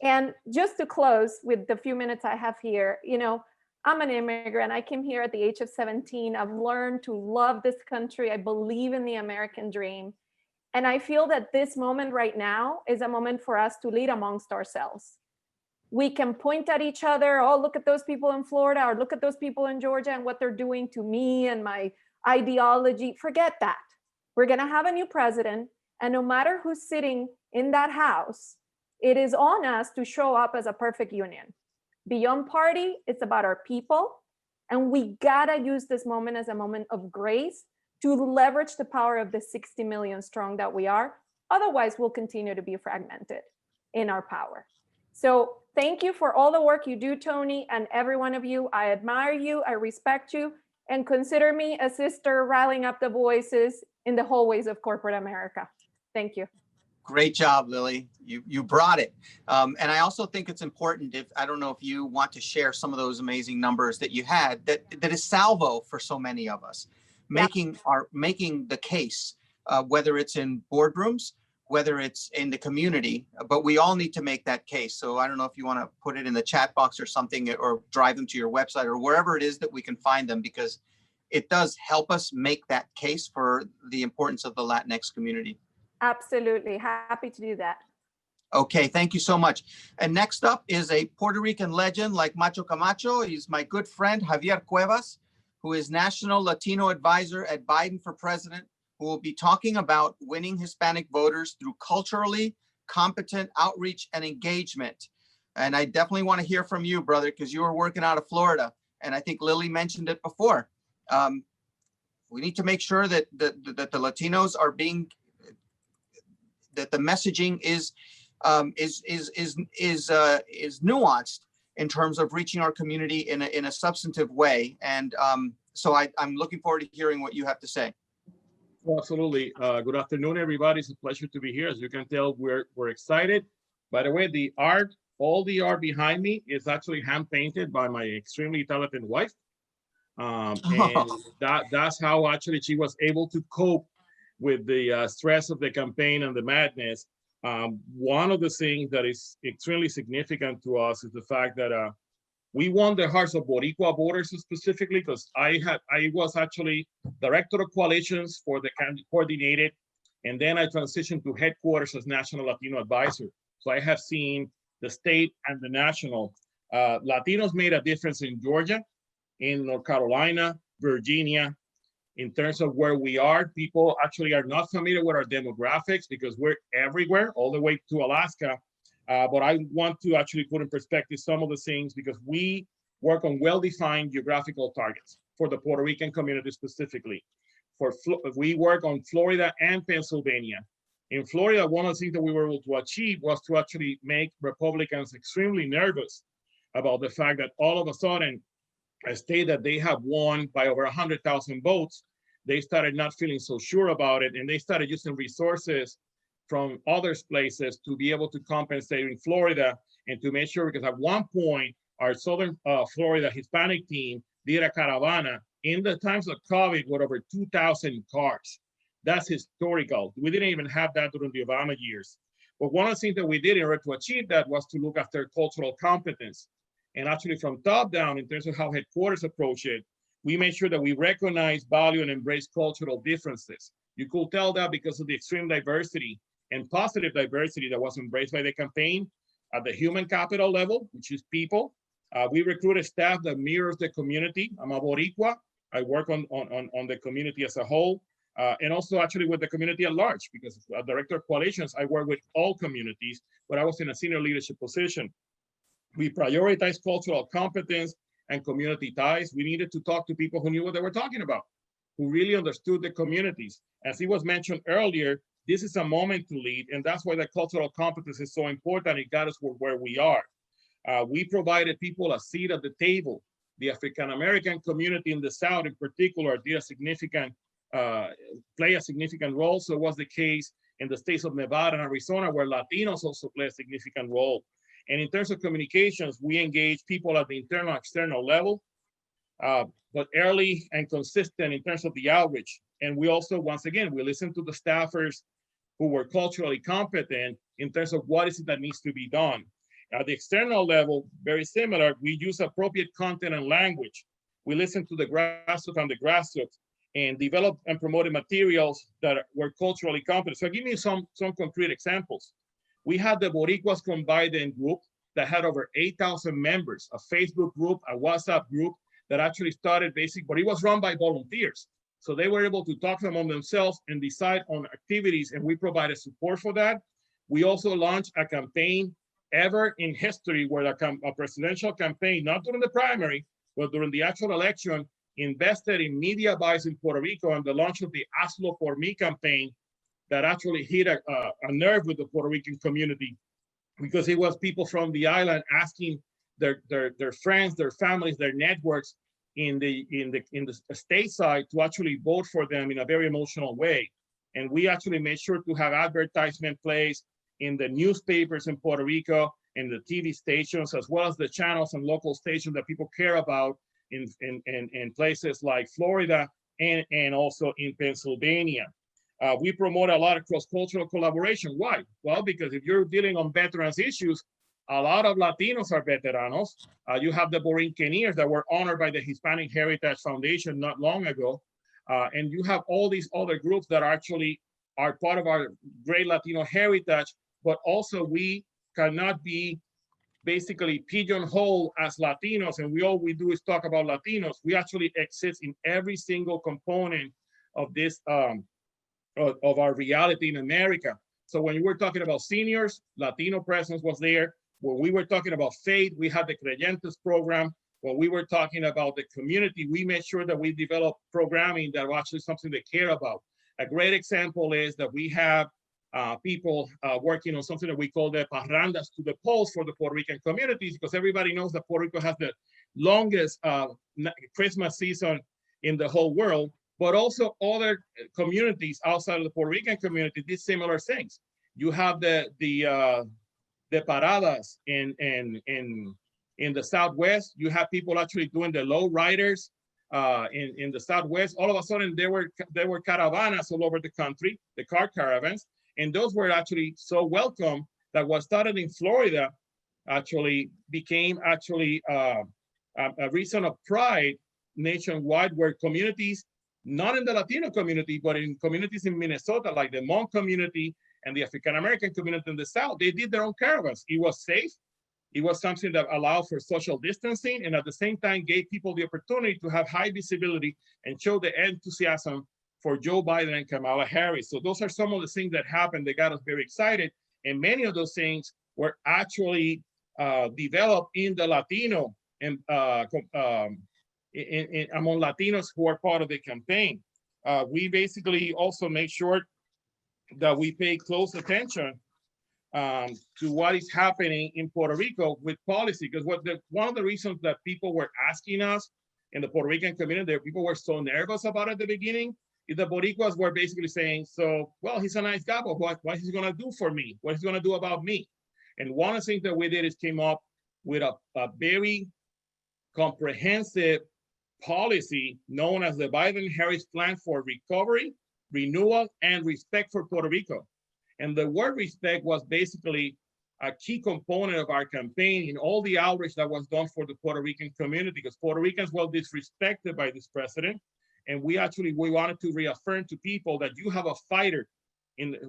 And just to close with the few minutes I have here, you know, I'm an immigrant. I came here at the age of 17. I've learned to love this country. I believe in the American dream. And I feel that this moment right now is a moment for us to lead amongst ourselves. We can point at each other, oh, look at those people in Florida, or look at those people in Georgia and what they're doing to me and my ideology. Forget that. We're going to have a new president. And no matter who's sitting in that house, it is on us to show up as a perfect union. Beyond party, it's about our people. And we gotta use this moment as a moment of grace to leverage the power of the 60 million strong that we are. Otherwise, we'll continue to be fragmented in our power. So thank you for all the work you do, Tony, and every one of you. I admire you, I respect you, and consider me a sister rallying up the voices in the hallways of corporate America. Thank you. Great job, Lily. You brought it. And I also think it's important, I don't know if you want to share some of those amazing numbers that you had, that is salvo for so many of us, making the case, whether it's in boardrooms, whether it's in the community, but we all need to make that case. So I don't know if you want to put it in the chat box or something, or drive them to your website or wherever it is that we can find them, because it does help us make that case for the importance of the Latinx community. Absolutely. Happy to do that. Okay, thank you so much. And next up is a Puerto Rican legend like Macho Camacho. He's my good friend, Javier Cuevas, who is National Latino Advisor at Biden for President, who will be talking about winning Hispanic voters through culturally competent outreach and engagement. And I definitely want to hear from you, brother, because you were working out of Florida. And I think Lily mentioned it before. We need to make sure that the Latinos are being, that the messaging is nuanced in terms of reaching our community in a substantive way. And so I'm looking forward to hearing what you have to say. Well, absolutely. Good afternoon, everybody. It's a pleasure to be here. As you can tell, we're excited. By the way, the art, all the art behind me is actually hand painted by my extremely talented wife. And that's how actually she was able to cope with the stress of the campaign and the madness. One of the things that is extremely significant to us is the fact that we won the hearts of Boricua voters specifically, because I was actually director of coalitions for the coordinated, and then I transitioned to headquarters as National Latino Advisor. So I have seen the state and the national. Latinos made a difference in Georgia, in North Carolina, Virginia. In terms of where we are, people actually are not familiar with our demographics because we're everywhere, all the way to Alaska. But I want to actually put in perspective some of the things, because we work on well-defined geographical targets for the Puerto Rican community specifically. We work on Florida and Pennsylvania. In Florida, one of the things that we were able to achieve was to actually make Republicans extremely nervous about the fact that all of a sudden, a state that they have won by over 100,000 votes, they started not feeling so sure about it, and they started using resources from other places to be able to compensate in Florida and to make sure, because at one point, our Southern Florida Hispanic team did a caravana in the times of COVID with over 2,000 cars. That's historical. We didn't even have that during the Obama years. But one of the things that we did in order to achieve that was to look after cultural competence. And actually from top down, in terms of how headquarters approach it, we made sure that we recognize, value, and embrace cultural differences. You could tell that because of the extreme diversity and positive diversity that was embraced by the campaign at the human capital level, which is people. We recruited staff that mirrors the community. I'm a Boricua. I work on the community as a whole, and also actually with the community at large, because as Director of Coalitions, I work with all communities, but I was in a senior leadership position. We prioritize cultural competence and community ties. We needed to talk to people who knew what they were talking about, who really understood the communities. As it was mentioned earlier, this is a moment to lead, and that's why the cultural competence is so important. It got us where we are. We provided people a seat at the table. The African-American community in the South in particular did a significant, play a significant role. So it was the case in the states of Nevada and Arizona, where Latinos also play a significant role. And in terms of communications, we engage people at the internal and external level, but early and consistent in terms of the outreach. And we also, once again, we listen to the staffers who were culturally competent in terms of what is it that needs to be done. At the external level, very similar, we use appropriate content and language. We listen to the grassroots and the grassroots and develop and promote materials that were culturally competent. So I'll give you some concrete examples. We had the Boricuas Combined group that had over 8,000 members, a Facebook group, a WhatsApp group that actually started but it was run by volunteers. So they were able to talk among themselves and decide on activities, and we provided support for that. We also launched a campaign ever in history where a presidential campaign, not during the primary, but during the actual election, invested in media buys in Puerto Rico and the launch of the Hazlo por mí campaign that actually hit a nerve with the Puerto Rican community, because it was people from the island asking their friends, their families, their networks in the state side to actually vote for them in a very emotional way. And we actually made sure to have advertisement placed in the newspapers in Puerto Rico, in the TV stations, as well as the channels and local stations that people care about in places like Florida and also in Pennsylvania. We promote a lot of cross-cultural collaboration. Why? Well, because if you're dealing on veterans issues, a lot of Latinos are veteranos. You have the Borinqueneers that were honored by the Hispanic Heritage Foundation not long ago. And you have all these other groups that actually are part of our great Latino heritage, but also we cannot be basically pigeonholed as Latinos, and all we do is talk about Latinos. We actually exist in every single component of this, of our reality in America. So when you were talking about seniors, Latino presence was there. When we were talking about faith, we had the Creyentes program. When we were talking about the community, we made sure that we developed programming that was actually something they care about. A great example is that we have people working on something that we call the parrandas to the polls for the Puerto Rican communities, because everybody knows that Puerto Rico has the longest Christmas season in the whole world, but also other communities outside of the Puerto Rican community did similar things. You have the paradas in the Southwest. You have people actually doing the low riders in the Southwest. All of a sudden, there were caravanas all over the country, the car caravans, and those were actually so welcome that what started in Florida actually became actually a reason of pride nationwide, where communities, not in the Latino community, but in communities in Minnesota, like the Hmong community and the African-American community in the South, they did their own caravans. It was safe. It was something that allowed for social distancing, and at the same time gave people the opportunity to have high visibility and show the enthusiasm for Joe Biden and Kamala Harris. So those are some of the things that happened that got us very excited. And many of those things were actually developed in the Latino and among Latinos who are part of the campaign. We basically also make sure that we pay close attention to what is happening in Puerto Rico with policy, because one of the reasons that people were asking us in the Puerto Rican community, that people were so nervous about at the beginning, is the Boricuas were basically saying, so, well, he's a nice guy, but what is he gonna do for me? What is he gonna do about me? And one of the things that we did is came up with a very comprehensive policy known as the Biden-Harris Plan for Recovery, Renewal, and Respect for Puerto Rico. And the word respect was basically a key component of our campaign in all the outreach that was done for the Puerto Rican community, because Puerto Ricans were disrespected by this president. And we wanted to reaffirm to people that you have a fighter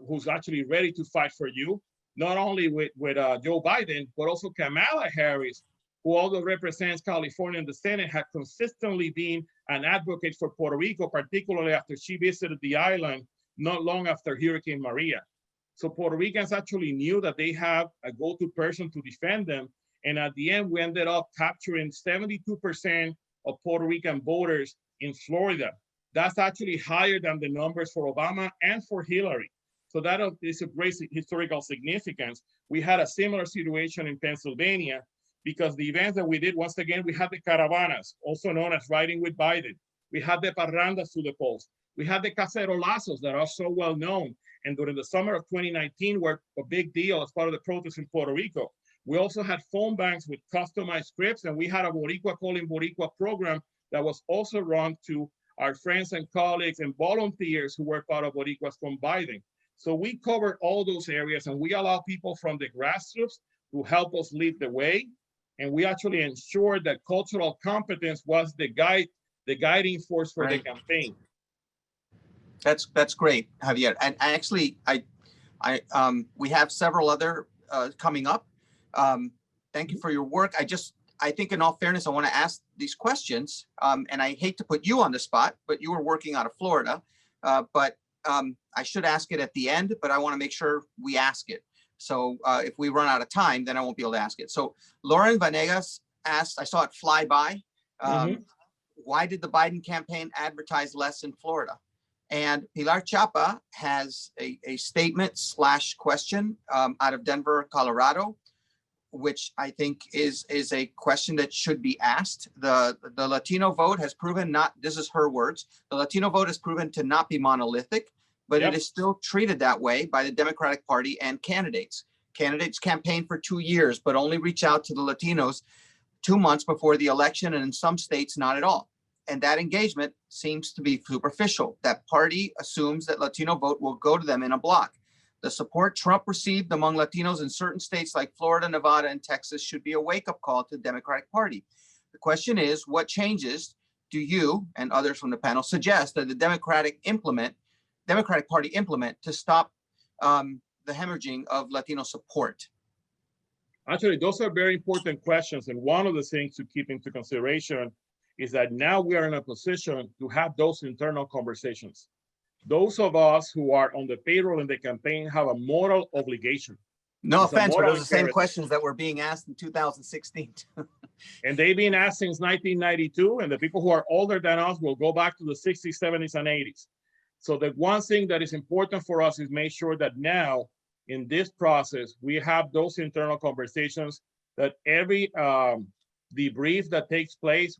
who's actually ready to fight for you, not only with Joe Biden, but also Kamala Harris, who although represents California in the Senate, had consistently been an advocate for Puerto Rico, particularly after she visited the island not long after Hurricane Maria. So Puerto Ricans actually knew that they have a go-to person to defend them. And at the end, we ended up capturing 72% of Puerto Rican voters in Florida. That's actually higher than the numbers for Obama and for Hillary. So that is a great historical significance. We had a similar situation in Pennsylvania, because the events that we did, once again, we had the caravanas, also known as Riding with Biden. We had the parrandas to the polls. We had the cacerolazos that are so well known. And during the summer of 2019 were a big deal as part of the protests in Puerto Rico. We also had phone banks with customized scripts, and we had a Boricua Calling Boricua program that was also run to our friends and colleagues and volunteers who were part of Boricuas from Biden. So we covered all those areas, and we allow people from the grassroots to help us lead the way. And we actually ensured that cultural competence was the guiding force for the campaign. That's great, Javier. And actually, we have several other coming up. Thank you for your work. I think in all fairness, I want to ask these questions, and I hate to put you on the spot, but you were working out of Florida, but I should ask it at the end, but I want to make sure we ask it. So if we run out of time, then I won't be able to ask it. So Lauren Vanegas asked, I saw it fly by, why did the Biden campaign advertise less in Florida? And Pilar Chapa has a statement / question out of Denver, Colorado. which I think is a question that should be asked. The Latino vote has proven not, this is her words, the Latino vote has proven to not be monolithic, but Yep. it is still treated that way by the Democratic Party and candidates. Candidates campaign for 2 years, but only reach out to the Latinos 2 months before the election, and in some states, not at all. And that engagement seems to be superficial. That party assumes that Latino vote will go to them in a block. The support Trump received among Latinos in certain states like Florida, Nevada, and Texas should be a wake-up call to the Democratic Party. The question is, what changes do you and others from the panel suggest that the Democratic Party implement to stop the hemorrhaging of Latino support? Actually, those are very important questions. And one of the things to keep into consideration is that now we are in a position to have those internal conversations. Those of us who are on the payroll in the campaign have a moral obligation. No It's a offense, but moral those are the same imperative. questions that were being asked in 2016. And they've been asked since 1992, and the people who are older than us will go back to the 60s, 70s, and 80s. So the one thing that is important for us is make sure that now in this process, we have those internal conversations, that every debrief that takes place,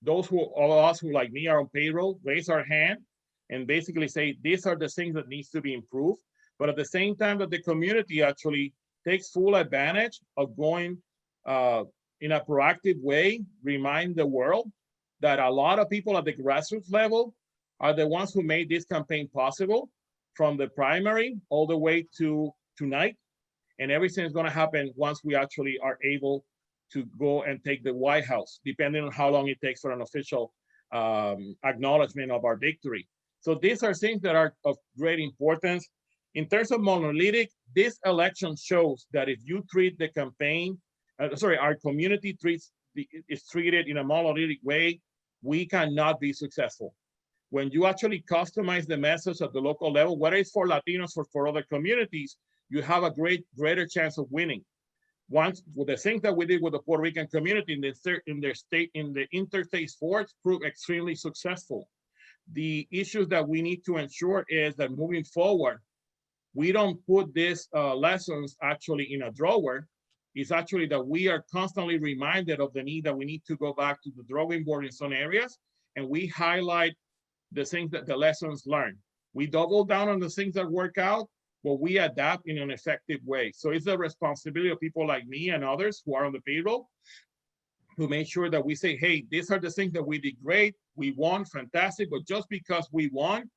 those of us who like me are on payroll, raise our hand and basically say, these are the things that needs to be improved. But at the same time that the community actually takes full advantage of going in a proactive way, remind the world that a lot of people at the grassroots level are the ones who made this campaign possible, from the primary all the way to tonight. And everything is going to happen once we actually are able to go and take the White House, depending on how long it takes for an official acknowledgement of our victory. So these are things that are of great importance. In terms of monolithic, this election shows that if you treat the campaign, our community is treated in a monolithic way, we cannot be successful. When you actually customize the message at the local level, whether it's for Latinos or for other communities, you have a greater chance of winning. Once with the things that we did with the Puerto Rican community in the interstate sports proved extremely successful. The issues that we need to ensure is that moving forward, we don't put these lessons actually in a drawer. It's actually that we are constantly reminded of the need that we need to go back to the drawing board in some areas, and we highlight the things that the lessons learned. We double down on the things that work out, but we adapt in an effective way. So it's the responsibility of people like me and others who are on the payroll to make sure that we say, hey, these are the things that we did great, we won, fantastic, but just because we won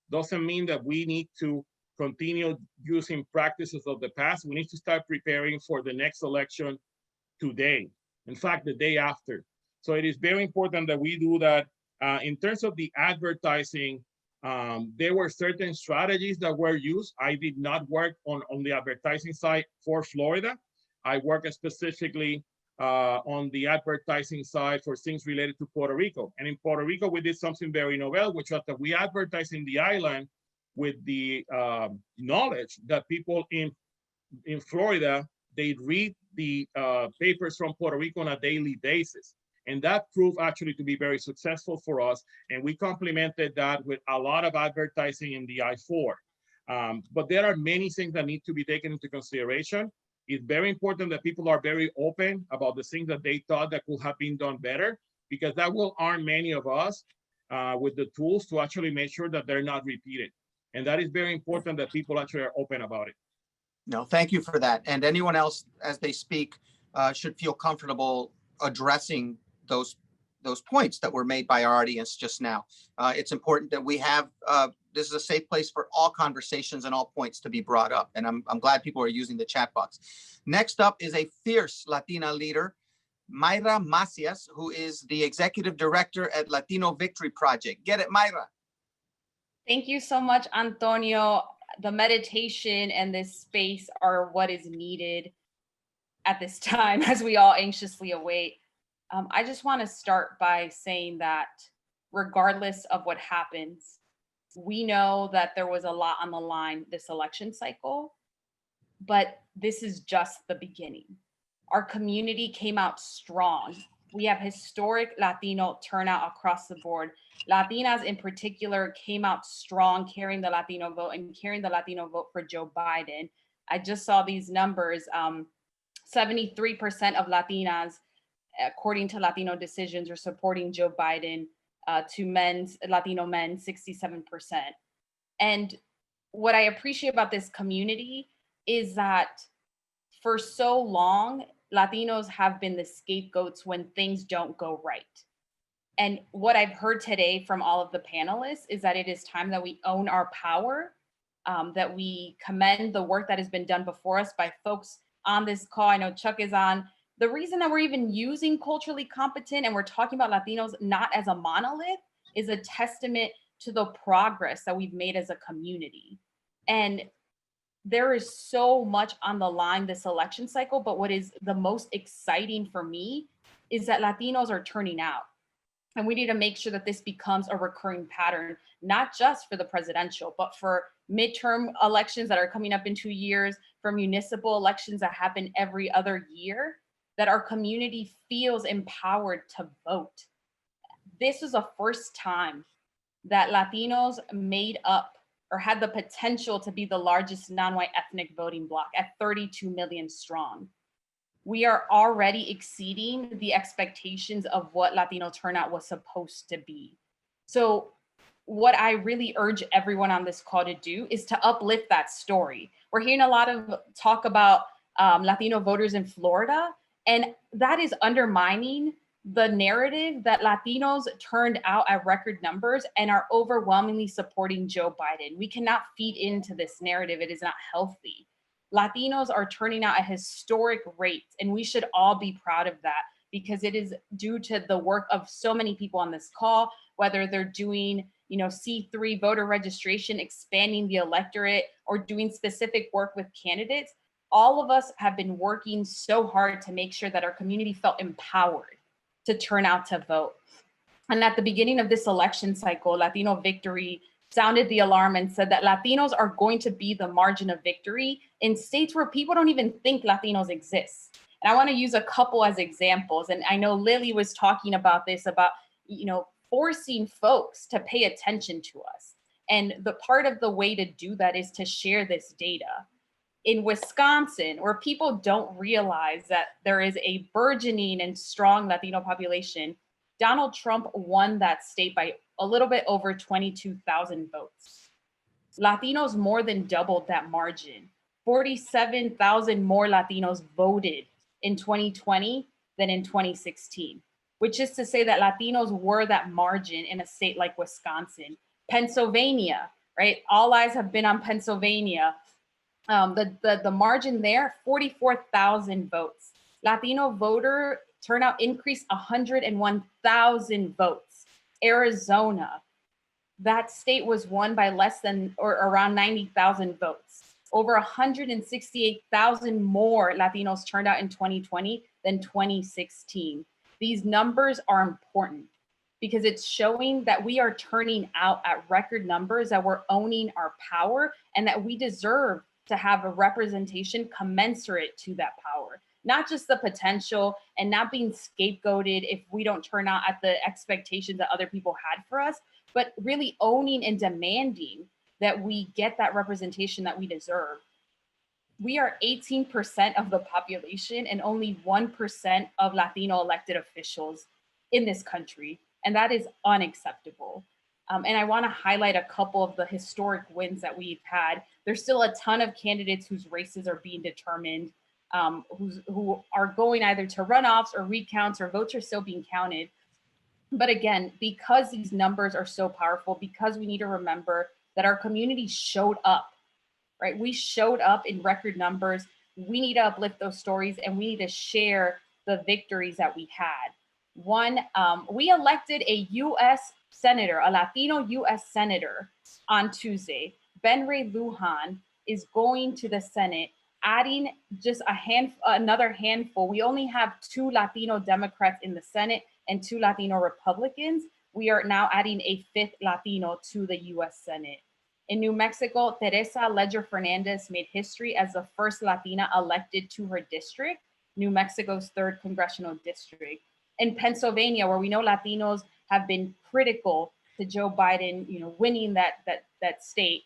doesn't mean that we need to continue using practices of the past. We need to start preparing for the next election today. In fact, the day after. So it is very important that we do that. In terms of the advertising, there were certain strategies that were used. I did not work on the advertising side for Florida. I work specifically on the advertising side for things related to Puerto Rico. And in Puerto Rico, we did something very novel, which was that we advertised in the island with the knowledge that people in Florida, they read the papers from Puerto Rico on a daily basis. And that proved actually to be very successful for us. And we complemented that with a lot of advertising in the I-4. But there are many things that need to be taken into consideration. It's very important that people are very open about the things that they thought that could have been done better, because that will arm many of us with the tools to actually make sure that they're not repeated. And that is very important that people actually are open about it. No, thank you for that. And anyone else, as they speak, should feel comfortable addressing those points that were made by our audience just now. It's important that we have, this is a safe place for all conversations and all points to be brought up. And I'm glad people are using the chat box. Next up is a fierce Latina leader, Myra Macias, who is the executive director at Latino Victory Project. Get it, Myra. Thank you so much, Antonio. The meditation and this space are what is needed at this time as we all anxiously await. I just want to start by saying that regardless of what happens, we know that there was a lot on the line this election cycle, but this is just the beginning. Our community came out strong. We have historic Latino turnout across the board. Latinas in particular came out strong, carrying the Latino vote and carrying the Latino vote for Joe Biden. I just saw these numbers. 73% of Latinas, according to Latino Decisions, are supporting Joe Biden. To Latino men, 67%. And what I appreciate about this community is that for so long, Latinos have been the scapegoats when things don't go right. And what I've heard today from all of the panelists is that it is time that we own our power, that we commend the work that has been done before us by folks on this call. I know Chuck is on. The reason that we're even using culturally competent and we're talking about Latinos not as a monolith is a testament to the progress that we've made as a community. And there is so much on the line this election cycle, but what is the most exciting for me is that Latinos are turning out. And we need to make sure that this becomes a recurring pattern, not just for the presidential, but for midterm elections that are coming up in 2 years, for municipal elections that happen every other year, that our community feels empowered to vote. This is the first time that Latinos made up or had the potential to be the largest non-white ethnic voting bloc at 32 million strong. We are already exceeding the expectations of what Latino turnout was supposed to be. So what I really urge everyone on this call to do is to uplift that story. We're hearing a lot of talk about Latino voters in Florida, and that is undermining the narrative that Latinos turned out at record numbers and are overwhelmingly supporting Joe Biden. We cannot feed into this narrative. It is not healthy. Latinos are turning out at historic rates, and we should all be proud of that because it is due to the work of so many people on this call, whether they're doing, C3 voter registration, expanding the electorate, or doing specific work with candidates. All of us have been working so hard to make sure that our community felt empowered to turn out to vote. And at the beginning of this election cycle, Latino Victory sounded the alarm and said that Latinos are going to be the margin of victory in states where people don't even think Latinos exist. And I want to use a couple as examples. And I know Lily was talking about this, about, forcing folks to pay attention to us. And the part of the way to do that is to share this data. In Wisconsin, where people don't realize that there is a burgeoning and strong Latino population, Donald Trump won that state by a little bit over 22,000 votes. Latinos more than doubled that margin. 47,000 more Latinos voted in 2020 than in 2016, which is to say that Latinos were that margin in a state like Wisconsin. Pennsylvania, right? All eyes have been on Pennsylvania. The margin there, 44,000 votes. Latino voter turnout increased 101,000 votes. Arizona, that state was won by less than or around 90,000 votes. Over 168,000 more Latinos turned out in 2020 than 2016. These numbers are important because it's showing that we are turning out at record numbers, that we're owning our power, and that we deserve to have a representation commensurate to that power. Not just the potential and not being scapegoated if we don't turn out at the expectations that other people had for us, but really owning and demanding that we get that representation that we deserve. We are 18% of the population and only 1% of Latino elected officials in this country, and that is unacceptable. And I want to highlight a couple of the historic wins that we've had. There's still a ton of candidates whose races are being determined, who are going either to runoffs or recounts, or votes are still being counted. But again, because these numbers are so powerful, because we need to remember that our community showed up, right? We showed up in record numbers. We need to uplift those stories, and we need to share the victories that we had. One, we elected a U.S. Senator, a Latino U.S. Senator on Tuesday. Ben Ray Lujan is going to the Senate, adding just another handful. We only have 2 Latino Democrats in the Senate and 2 Latino Republicans. We are now adding a 5th Latino to the U.S. Senate. In New Mexico, Teresa Ledger Fernandez made history as the first Latina elected to her district, New Mexico's 3rd congressional district. In Pennsylvania, where we know Latinos have been critical to Joe Biden, winning that state,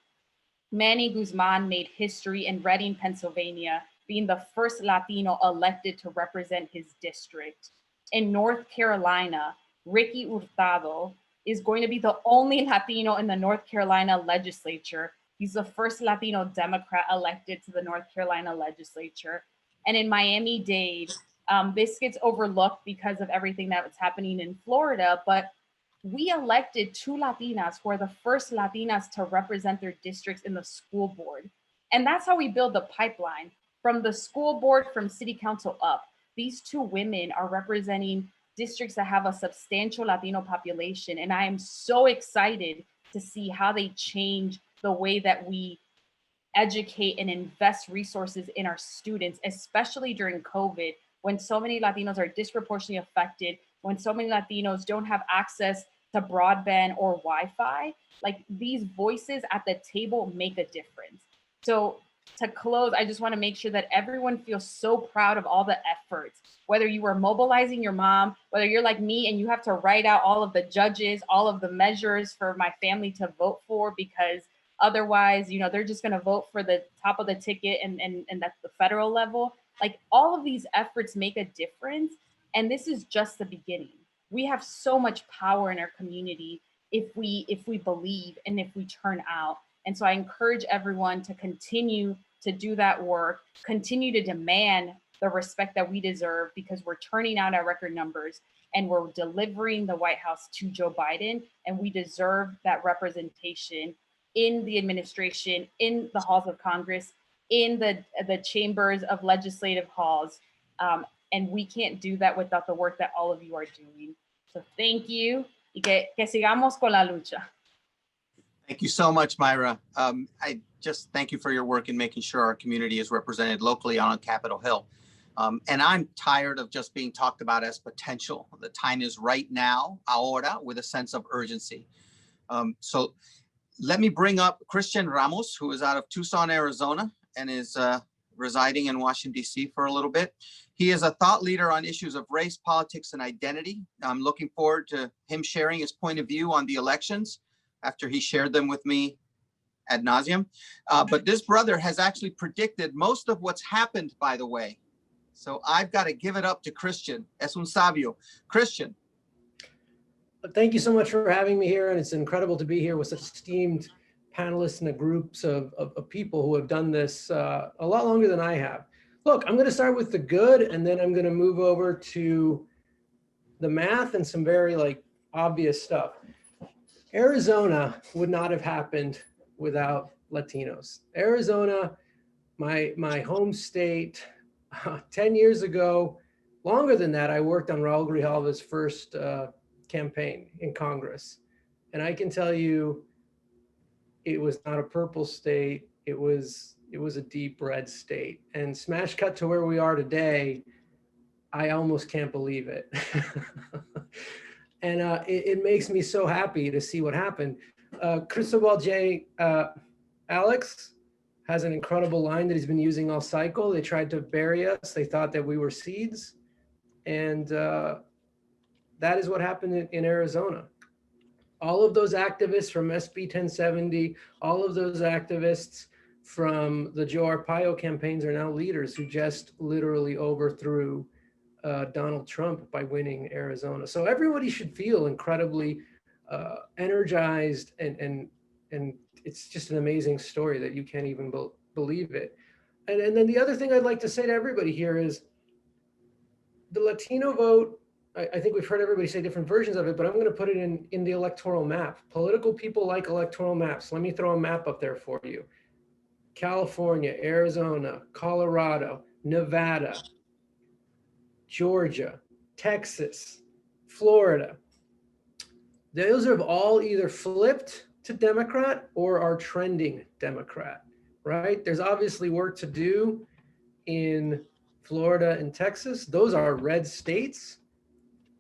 Manny Guzman made history in Reading, Pennsylvania, being the first Latino elected to represent his district. In North Carolina, Ricky Hurtado is going to be the only Latino in the North Carolina legislature. He's the first Latino Democrat elected to the North Carolina legislature. And in Miami-Dade, this gets overlooked because of everything that was happening in Florida, but we elected 2 Latinas who are the first Latinas to represent their districts in the school board. And that's how we build the pipeline. From the school board, from city council up, these 2 women are representing districts that have a substantial Latino population. And I am so excited to see how they change the way that we educate and invest resources in our students, especially during COVID, when so many Latinos are disproportionately affected, when so many Latinos don't have access to broadband or Wi-Fi. Like, these voices at the table make a difference. So to close, I just want to make sure that everyone feels so proud of all the efforts, whether you were mobilizing your mom, whether you're like me and you have to write out all of the judges, all of the measures for my family to vote for, because otherwise, you know, they're just going to vote for the top of the ticket and that's the federal level. Like, all of these efforts make a difference. And this is just the beginning. We have so much power in our community if we believe and if we turn out. And so I encourage everyone to continue to do that work, continue to demand the respect that we deserve, because we're turning out our record numbers and we're delivering the White House to Joe Biden, and we deserve that representation in the administration, in the halls of Congress, in the chambers of legislative halls. And we can't do that without the work that all of you are doing. So thank you, y que sigamos con la lucha. Thank you so much, Myra. I just thank you for your work in making sure our community is represented locally on Capitol Hill. And I'm tired of just being talked about as potential. The time is right now, ahora, with a sense of urgency. So let me bring up Christian Ramos, who is out of Tucson, Arizona, and is residing in Washington, D.C. for a little bit. He is a thought leader on issues of race, politics, and identity. I'm looking forward to him sharing his point of view on the elections after he shared them with me ad nauseum. But this brother has actually predicted most of what's happened, by the way. So I've got to give it up to Christian. Es un sabio. Christian. Thank you so much for having me here. And it's incredible to be here with such esteemed panelists and groups of people who have done this a lot longer than I have. Look, I'm going to start with the good, and then I'm going to move over to the math and some very obvious stuff. Arizona would not have happened without Latinos. Arizona, my home state, 10 years ago, longer than that, I worked on Raul Grijalva's first campaign in Congress. And I can tell you, it was not a purple state. It was a deep red state. And smash cut to where we are today, I almost can't believe it. And it makes me so happy to see what happened. Cristobal J. Alex has an incredible line that he's been using all cycle. They tried to bury us. They thought that we were seeds. And that is what happened in Arizona. All of those activists from SB 1070, all of those activists from the Joe Arpaio campaigns are now leaders who just literally overthrew Donald Trump by winning Arizona. So everybody should feel incredibly energized, and it's just an amazing story that you can't even believe it. And then the other thing I'd like to say to everybody here is the Latino vote. I think we've heard everybody say different versions of it, but I'm going to put it in the electoral map. Political people like electoral maps. Let me throw a map up there for you. California, Arizona, Colorado, Nevada, Georgia, Texas, Florida. Those have all either flipped to Democrat or are trending Democrat, right? There's obviously work to do in Florida and Texas. Those are red states.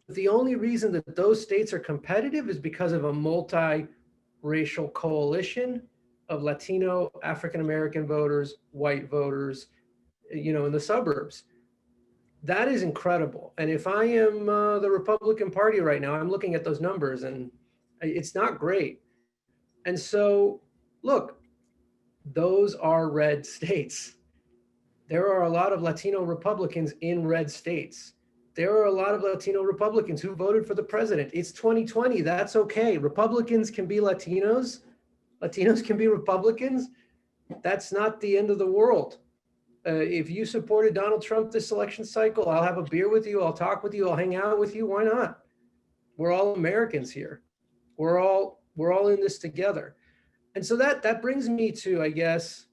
The only reason that those states are competitive is because of a multi-racial coalition of Latino, African-American voters, white voters, in the suburbs. That is incredible. And if I am the Republican Party right now, I'm looking at those numbers and it's not great. And so, look, those are red states. There are a lot of Latino Republicans in red states. There are a lot of Latino Republicans who voted for the president. It's 2020, that's okay. Republicans can be Latinos. Latinos can be Republicans. That's not the end of the world. If you supported Donald Trump this election cycle, I'll have a beer with you, I'll talk with you, I'll hang out with you, why not? We're all Americans here. We're all in this together. And so that brings me to, I guess,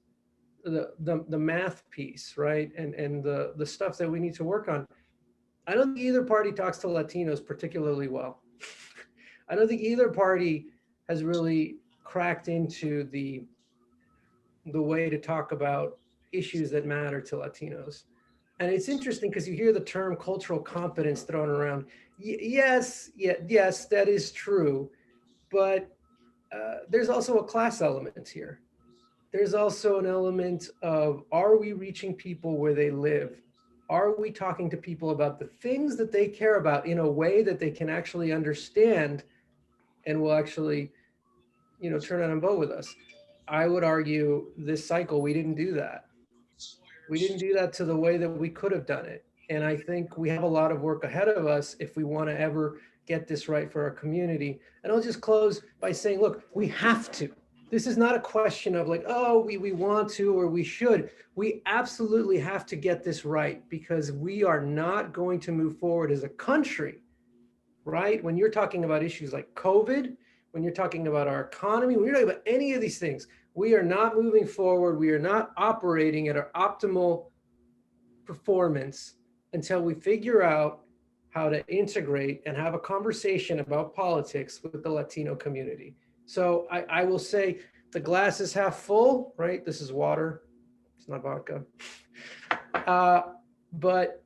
the math piece, right? And the stuff that we need to work on. I don't think either party talks to Latinos particularly well. I don't think either party has really cracked into the way to talk about issues that matter to Latinos. And it's interesting because you hear the term cultural competence thrown around. Yes, that is true. But there's also a class element here. There's also an element of, are we reaching people where they live? Are we talking to people about the things that they care about in a way that they can actually understand and will actually, turn on and vote with us? I would argue this cycle, we didn't do that. We didn't do that to the way that we could have done it. And I think we have a lot of work ahead of us if we want to ever get this right for our community. And I'll just close by saying, look, we have to. This is not a question of like, oh, we want to or we should. We absolutely have to get this right because we are not going to move forward as a country, right? When you're talking about issues like COVID, when you're talking about our economy, when you're talking about any of these things, we are not moving forward. We are not operating at our optimal performance until we figure out how to integrate and have a conversation about politics with the Latino community. So I will say the glass is half full, right? This is water, it's not vodka. But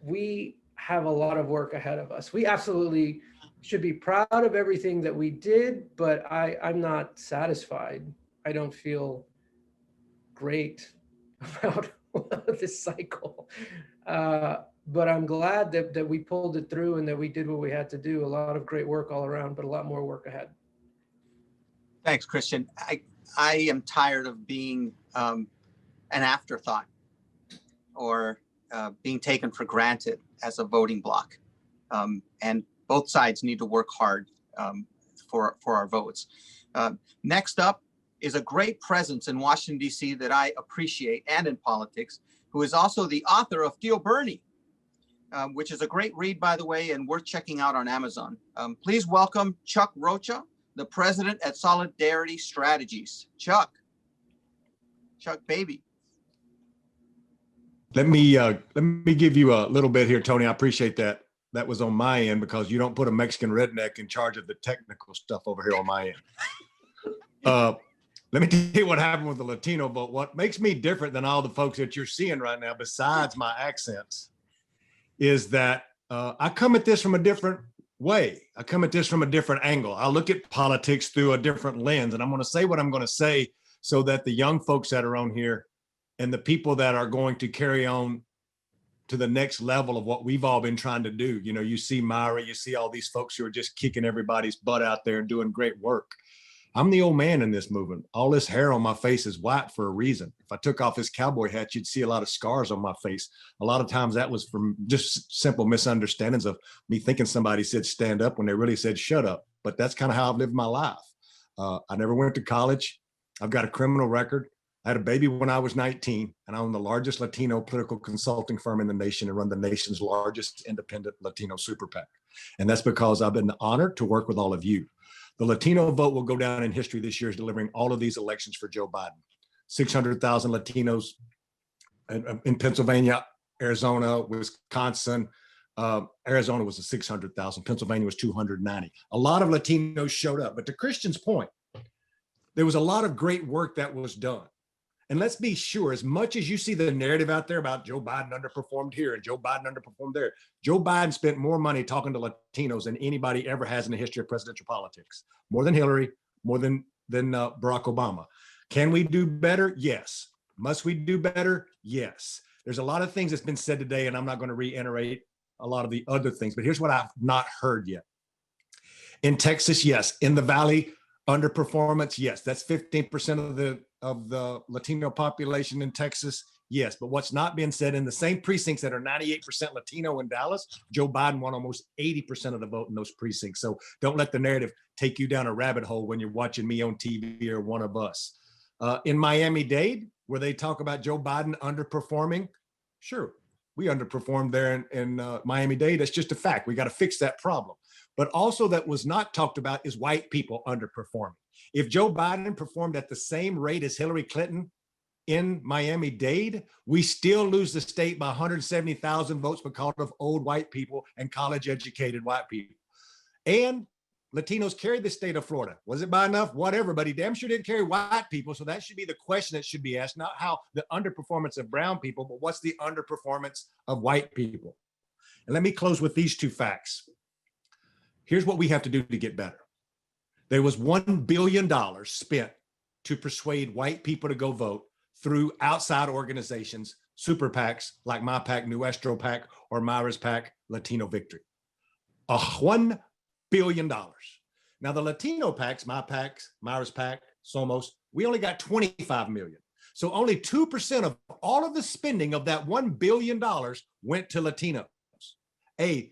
we have a lot of work ahead of us. We absolutely should be proud of everything that we did, but I'm not satisfied. I don't feel great about this cycle. But I'm glad that we pulled it through and that we did what we had to do. A lot of great work all around, but a lot more work ahead. Thanks, Christian. I am tired of being an afterthought or being taken for granted as a voting bloc. And both sides need to work hard for our votes. Next up is a great presence in Washington, D.C. that I appreciate and in politics, who is also the author of Tío Bernie, which is a great read, by the way, and worth checking out on Amazon. Please welcome Chuck Rocha, the president at Solidarity Strategies. Chuck, baby. Let me give you a little bit here, Tony. I appreciate that. That was on my end because you don't put a Mexican redneck in charge of the technical stuff over here on my end. Let me tell you what happened with the Latino vote. What makes me different than all the folks that you're seeing right now, besides my accents, is that I come at this from a different way. I come at this from a different angle. I look at politics through a different lens, and I'm going to say what I'm going to say so that the young folks that are on here and the people that are going to carry on to the next level of what we've all been trying to do. You see Myra, you see all these folks who are just kicking everybody's butt out there and doing great work. I'm the old man in this movement. All this hair on my face is white for a reason. If I took off this cowboy hat, you'd see a lot of scars on my face. A lot of times that was from just simple misunderstandings of me thinking somebody said stand up when they really said shut up. But that's kind of how I've lived my life. I never went to college. I've got a criminal record. I had a baby when I was 19, and I own the largest Latino political consulting firm in the nation and run the nation's largest independent Latino super PAC. And that's because I've been honored to work with all of you. The Latino vote will go down in history this year as delivering all of these elections for Joe Biden. 600,000 Latinos in Pennsylvania, Arizona, Wisconsin. Arizona was 600,000. Pennsylvania was 290. A lot of Latinos showed up. But to Christian's point, there was a lot of great work that was done. And let's be sure, as much as you see the narrative out there about Joe Biden underperformed here and Joe Biden underperformed there, Joe Biden spent more money talking to Latinos than anybody ever has in the history of presidential politics. More than Hillary, more than Barack Obama. Can we do better? Yes. Must we do better? Yes. There's a lot of things that's been said today, and I'm not going to reiterate a lot of the other things, but here's what I've not heard yet. In Texas, yes. In the Valley, underperformance, yes. That's 15% of the Latino population in Texas. Yes, but what's not being said, in the same precincts that are 98% Latino in Dallas, Joe Biden won almost 80% of the vote in those precincts. So don't let the narrative take you down a rabbit hole when you're watching me on TV or one of us. In Miami-Dade, where they talk about Joe Biden underperforming, sure, we underperformed there in Miami-Dade. That's just a fact. We got to fix that problem. But also that was not talked about is white people underperforming. If Joe Biden performed at the same rate as Hillary Clinton in Miami-Dade, we still lose the state by 170,000 votes because of old white people and college-educated white people. And Latinos carried the state of Florida. Was it by enough? Whatever, but he damn sure didn't carry white people. So that should be the question that should be asked, not how the underperformance of brown people, but what's the underperformance of white people? And let me close with these two facts. Here's what we have to do to get better. There was $1 billion spent to persuade white people to go vote through outside organizations, super PACs like my PAC, Nuestro PAC, or Myra's PAC, Latino Victory. $1 billion. Now the Latino PACs, my PACs, Myra's PAC, Somos, we only got 25 million. So only 2% of all of the spending of that $1 billion went to Latinos.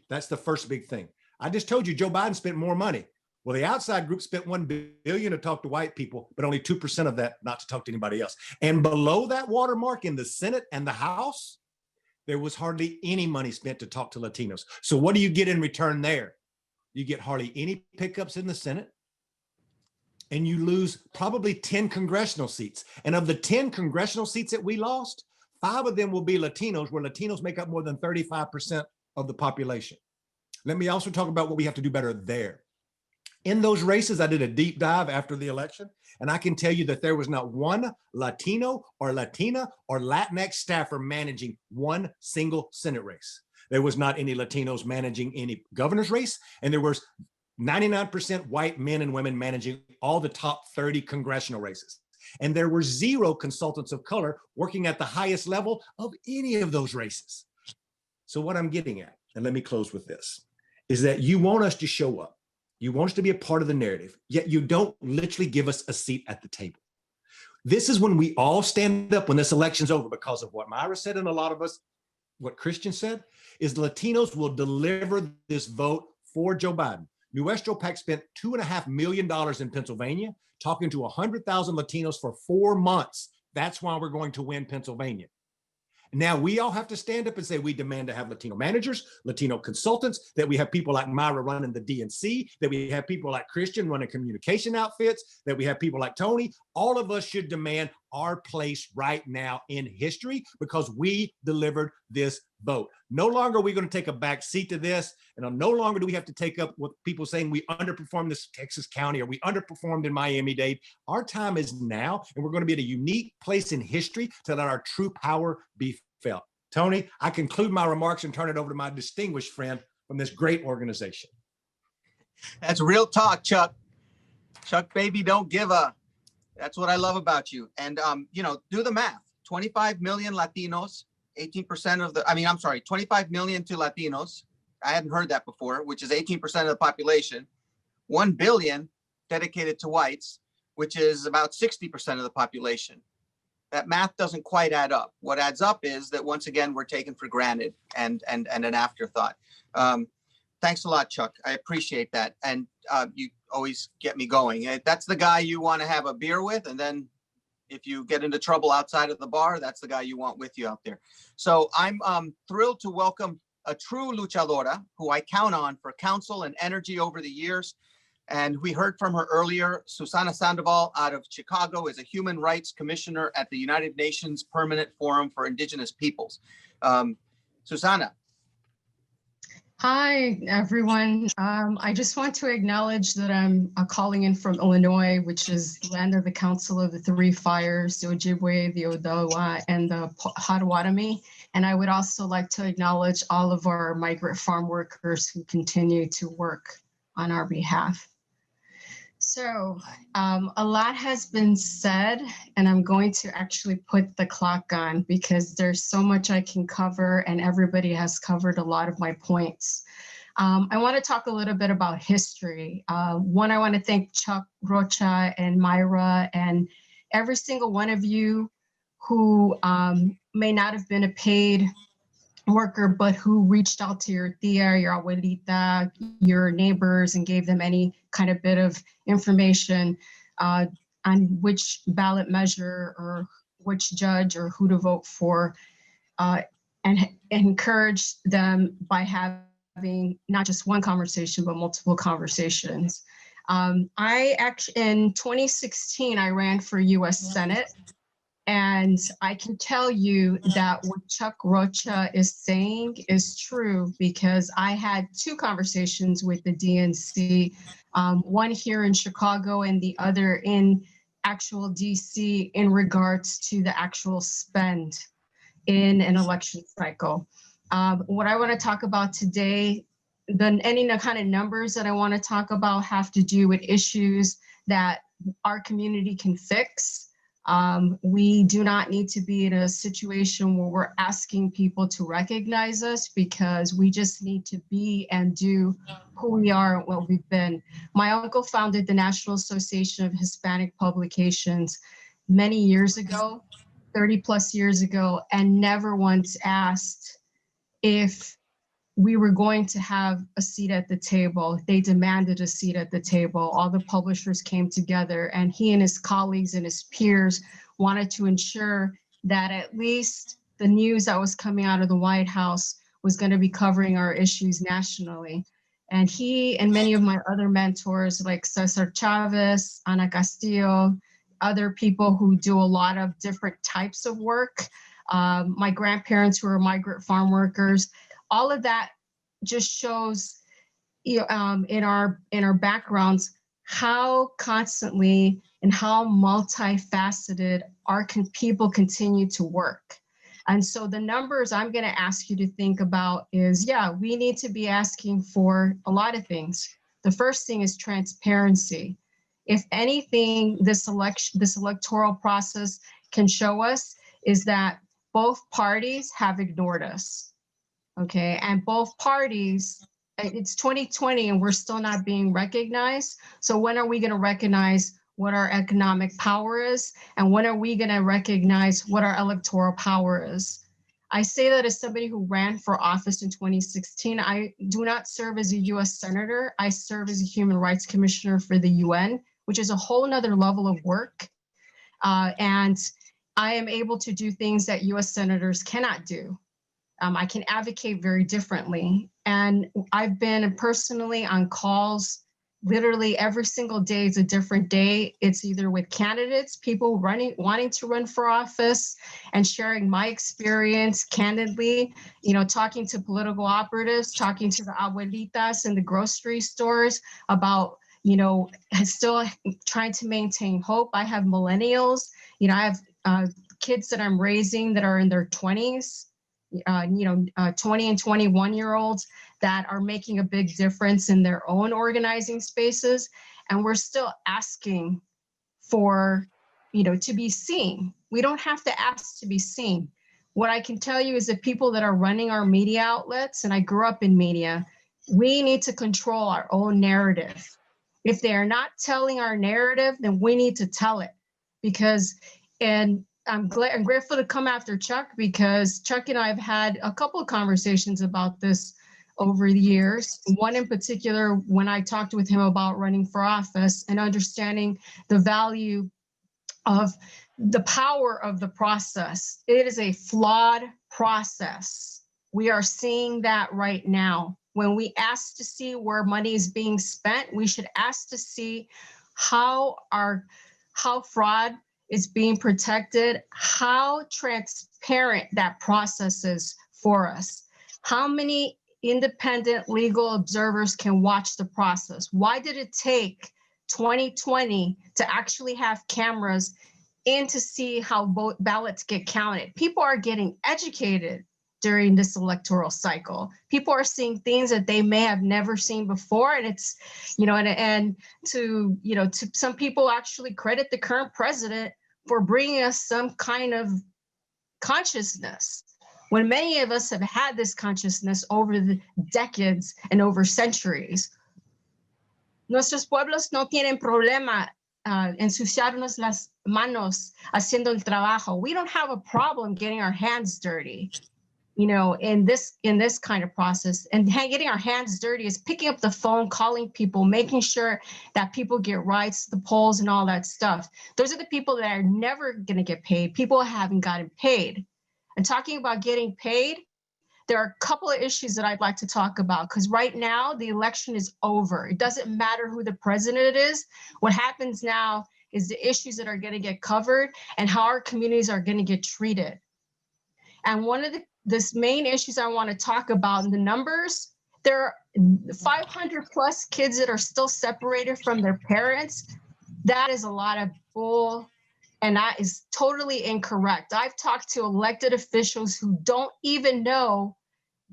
That's the first big thing. I just told you Joe Biden spent more money. Well, the outside group spent $1 billion to talk to white people, but only 2% of that not to talk to anybody else. And below that watermark in the Senate and the House, there was hardly any money spent to talk to Latinos. So what do you get in return there? You get hardly any pickups in the Senate, and you lose probably 10 congressional seats. And of the 10 congressional seats that we lost, 5 of them will be Latinos, where Latinos make up more than 35% of the population. Let me also talk about what we have to do better there. In those races, I did a deep dive after the election, and I can tell you that there was not one Latino or Latina or Latinx staffer managing one single Senate race. There was not any Latinos managing any governor's race, and there was 99% white men and women managing all the top 30 congressional races. And there were 0 consultants of color working at the highest level of any of those races. So what I'm getting at, and let me close with this, is that you want us to show up. You want us to be a part of the narrative, yet you don't literally give us a seat at the table. This is when we all stand up when this election's over, because of what Myra said, and a lot of us, what Christian said, is Latinos will deliver this vote for Joe Biden. Nuestro PAC spent $2.5 million in Pennsylvania, talking to 100,000 Latinos for 4 months. That's why we're going to win Pennsylvania. Now we all have to stand up and say we demand to have Latino managers, Latino consultants, that we have people like Myra running the DNC, that we have people like Christian running communication outfits, that we have people like Tony. All of us should demand our place right now in history, because we delivered this vote. No longer are we going to take a back seat to this, and no longer do we have to take up with people saying we underperformed this Texas county or we underperformed in Miami-Dade. Our time is now, and we're going to be at a unique place in history to let our true power be felt. Tony, I conclude my remarks and turn it over to my distinguished friend from this great organization. That's real talk, Chuck. Chuck, baby, don't give a. That's what I love about you. And, you know, do the math. 25 million Latinos, 18% of the, 25 million to Latinos. I hadn't heard that before, which is 18% of the population. 1 billion dedicated to whites, which is about 60% of the population. That math doesn't quite add up. What adds up is that, once again, we're taken for granted and an afterthought. Thanks a lot, Chuck. I appreciate that. And you always get me going. That's the guy you want to have a beer with. And then if you get into trouble outside of the bar, that's the guy you want with you out there. So I'm thrilled to welcome a true luchadora who I count on for counsel and energy over the years. And we heard from her earlier. Susana Sandoval out of Chicago is a human rights commissioner at the United Nations Permanent Forum for Indigenous Peoples. Susana. Hi, everyone. I just want to acknowledge that I'm calling in from Illinois, which is land of the Council of the Three Fires, the Ojibwe, the Odawa, and the Potawatomi. And I would also like to acknowledge all of our migrant farm workers who continue to work on our behalf. So a lot has been said, and I'm going to actually put the clock on because there's so much I can cover, and everybody has covered a lot of my points. I want to talk a little bit about history. One, I want to thank Chuck, Rocha, and Myra, and every single one of you who may not have been a paid worker, but who reached out to your tia, your abuelita, your neighbors, and gave them any kind of bit of information on which ballot measure or which judge or who to vote for, and encourage them by having not just one conversation, but multiple conversations. I actually, in 2016, I ran for US Senate. And I can tell you that what Chuck Rocha is saying is true, because I had two conversations with the DNC, one here in Chicago and the other in actual DC, in regards to the actual spend in an election cycle. What I want to talk about today, any kind of numbers that I want to talk about have to do with issues that our community can fix. We do not need to be in a situation where we're asking people to recognize us, because we just need to be and do who we are and what we've been. My uncle founded the National Association of Hispanic Publications many years ago, 30 plus years ago, and never once asked if we were going to have a seat at the table. They demanded a seat at the table. All the publishers came together, and he and his colleagues and his peers wanted to ensure that at least the news that was coming out of the White House was going to be covering our issues nationally. And he and many of my other mentors, like Cesar Chavez, Ana Castillo, other people who do a lot of different types of work, my grandparents who are migrant farm workers, all of that just shows, in our backgrounds, how constantly and how multifaceted our people continue to work. And so the numbers I'm going to ask you to think about is, yeah, we need to be asking for a lot of things. The first thing is transparency. If anything, this electoral process can show us is that both parties have ignored us. Okay, and both parties, it's 2020 and we're still not being recognized. So when are we going to recognize what our economic power is? And when are we going to recognize what our electoral power is? I say that as somebody who ran for office in 2016. I do not serve as a US Senator. I serve as a Human Rights Commissioner for the UN, which is a whole nother level of work. And I am able to do things that US Senators cannot do. I can advocate very differently. And I've been personally on calls literally every single day is a different day. It's either with candidates, people wanting to run for office, and sharing my experience candidly, talking to political operatives, talking to the abuelitas in the grocery stores about, still trying to maintain hope. I have millennials, I have kids that I'm raising that are in their 20s. 20 and 21-year-olds that are making a big difference in their own organizing spaces. And we're still asking for, to be seen. We don't have to ask to be seen. What I can tell you is that people that are running our media outlets, and I grew up in media, we need to control our own narrative. If they are not telling our narrative, then we need to tell it. I'm grateful to come after Chuck, because Chuck and I have had a couple of conversations about this over the years. One in particular, when I talked with him about running for office and understanding the value of the power of the process. It is a flawed process. We are seeing that right now. When we ask to see where money is being spent, we should ask to see how fraud is being protected, how transparent that process is for us. How many independent legal observers can watch the process? Why did it take 2020 to actually have cameras in to see how ballots get counted? People are getting educated during this electoral cycle. People are seeing things that they may have never seen before. And it's, to some people actually credit the current president for bringing us some kind of consciousness, when many of us have had this consciousness over the decades and over centuries. Nuestros pueblos no tienen problema ensuciarnos las manos haciendo el trabajo. We don't have a problem getting our hands dirty, you know, in this kind of process. And getting our hands dirty is picking up the phone, calling people, making sure that people get rights, the polls and all that stuff. Those are the people that are never going to get paid. People haven't gotten paid. And talking about getting paid, there are a couple of issues that I'd like to talk about, because right now the election is over. It doesn't matter who the president is. What happens now is the issues that are going to get covered and how our communities are going to get treated. And one of the main issues I want to talk about in the numbers, there are 500 plus kids that are still separated from their parents. That is a lot of bull. And that is totally incorrect. I've talked to elected officials who don't even know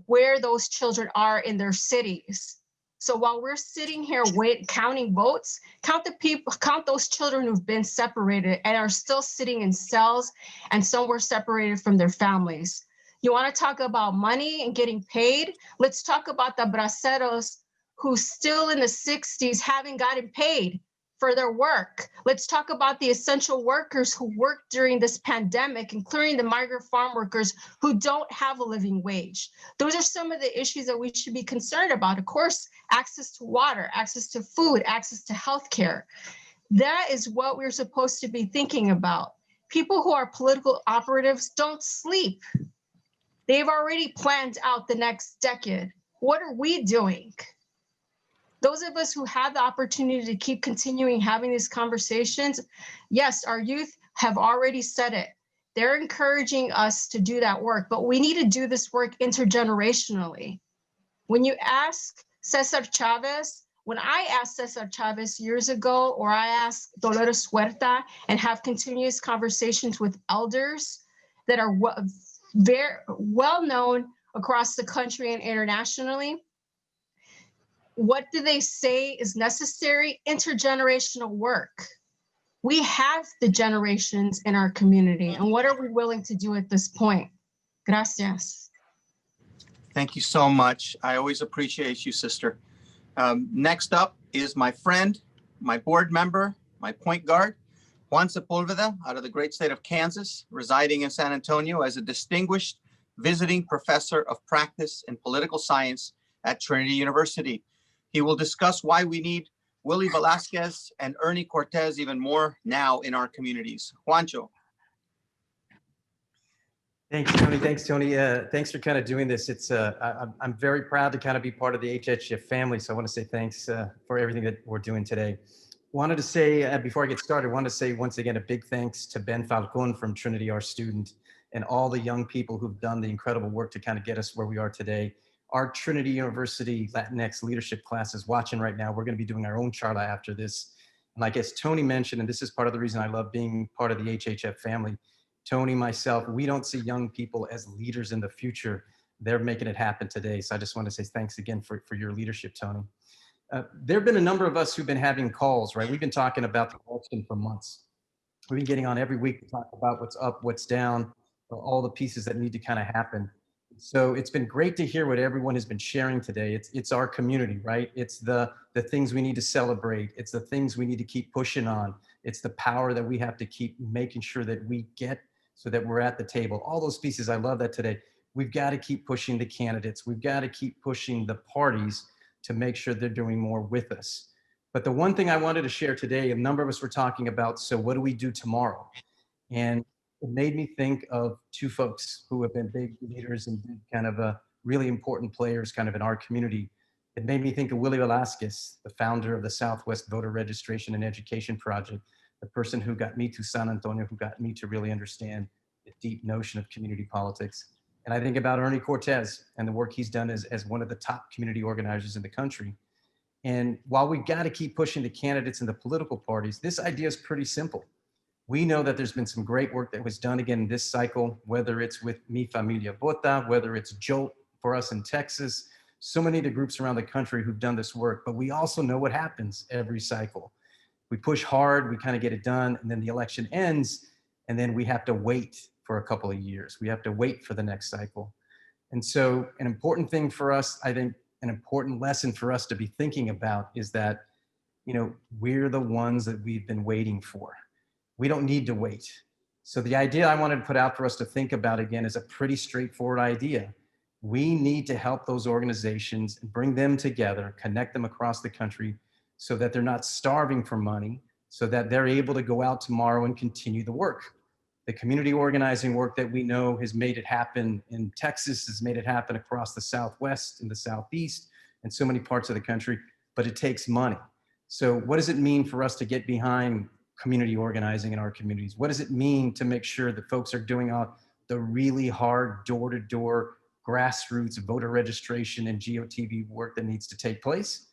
where those children are in their cities. So while we're sitting here counting votes, count those children who've been separated and are still sitting in cells, and some were separated from their families. You want to talk about money and getting paid? Let's talk about the braceros who still in the 60s haven't gotten paid for their work. Let's talk about the essential workers who worked during this pandemic, including the migrant farm workers who don't have a living wage. Those are some of the issues that we should be concerned about. Of course, access to water, access to food, access to healthcare. That is what we're supposed to be thinking about. People who are political operatives don't sleep. They've already planned out the next decade. What are we doing? Those of us who have the opportunity to keep continuing having these conversations, yes, our youth have already said it. They're encouraging us to do that work, but we need to do this work intergenerationally. When you ask Cesar Chavez, when I asked Cesar Chavez years ago, or I asked Dolores Huerta and have continuous conversations with elders that are very well known across the country and internationally, what do they say is necessary? Intergenerational work. We have the generations in our community, and what are we willing to do at this point? Gracias. Thank you so much. I always appreciate you, sister. Next up is my friend, my board member, my point guard, Juan Sepulveda, out of the great state of Kansas, residing in San Antonio as a distinguished visiting professor of practice in political science at Trinity University. He will discuss why we need Willie Velasquez and Ernie Cortez even more now in our communities. Juancho. Thanks, Tony. Thanks, Tony. Thanks for kind of doing this. It's I'm very proud to kind of be part of the HHF family. So I want to say thanks for everything that we're doing today. Wanted to say, before I get started, wanted to say once again, a big thanks to Ben Falcon from Trinity, our student, and all the young people who've done the incredible work to kind of get us where we are today. Our Trinity University Latinx leadership class is watching right now. We're going to be doing our own charla after this. And like as Tony mentioned, and this is part of the reason I love being part of the HHF family, Tony, myself, we don't see young people as leaders in the future. They're making it happen today. So I just want to say thanks again for your leadership, Tony. There have been a number of us who've been having calls, right? We've been talking about the election for months. We've been getting on every week to talk about what's up, what's down, all the pieces that need to kind of happen. So it's been great to hear what everyone has been sharing today. It's our community, right? It's the things we need to celebrate. It's the things we need to keep pushing on. It's the power that we have to keep making sure that we get so that we're at the table. All those pieces, I love that today. We've got to keep pushing the candidates. We've got to keep pushing the parties to make sure they're doing more with us. But the one thing I wanted to share today, a number of us were talking about, so what do we do tomorrow? And it made me think of two folks who have been big leaders and kind of really important players kind of in our community. It made me think of Willie Velasquez, the founder of the Southwest Voter Registration and Education Project, the person who got me to San Antonio, who got me to really understand the deep notion of community politics. And I think about Ernie Cortez and the work he's done as one of the top community organizers in the country. And while we've got to keep pushing the candidates and the political parties, this idea is pretty simple. We know that there's been some great work that was done again in this cycle, whether it's with Mi Familia Vota, whether it's Jolt for us in Texas, so many of the groups around the country who've done this work, but we also know what happens every cycle. We push hard, we kind of get it done, and then the election ends, and then we have to wait for a couple of years. We have to wait for the next cycle. And so an important thing for us, I think an important lesson for us to be thinking about is that we're the ones that we've been waiting for. We don't need to wait. So the idea I wanted to put out for us to think about again is a pretty straightforward idea. We need to help those organizations and bring them together, connect them across the country so that they're not starving for money, so that they're able to go out tomorrow and continue the work. The community organizing work that we know has made it happen in Texas, has made it happen across the Southwest and the Southeast and so many parts of the country, but it takes money. So what does it mean for us to get behind community organizing in our communities? What does it mean to make sure that folks are doing the really hard door-to-door grassroots voter registration and GOTV work that needs to take place?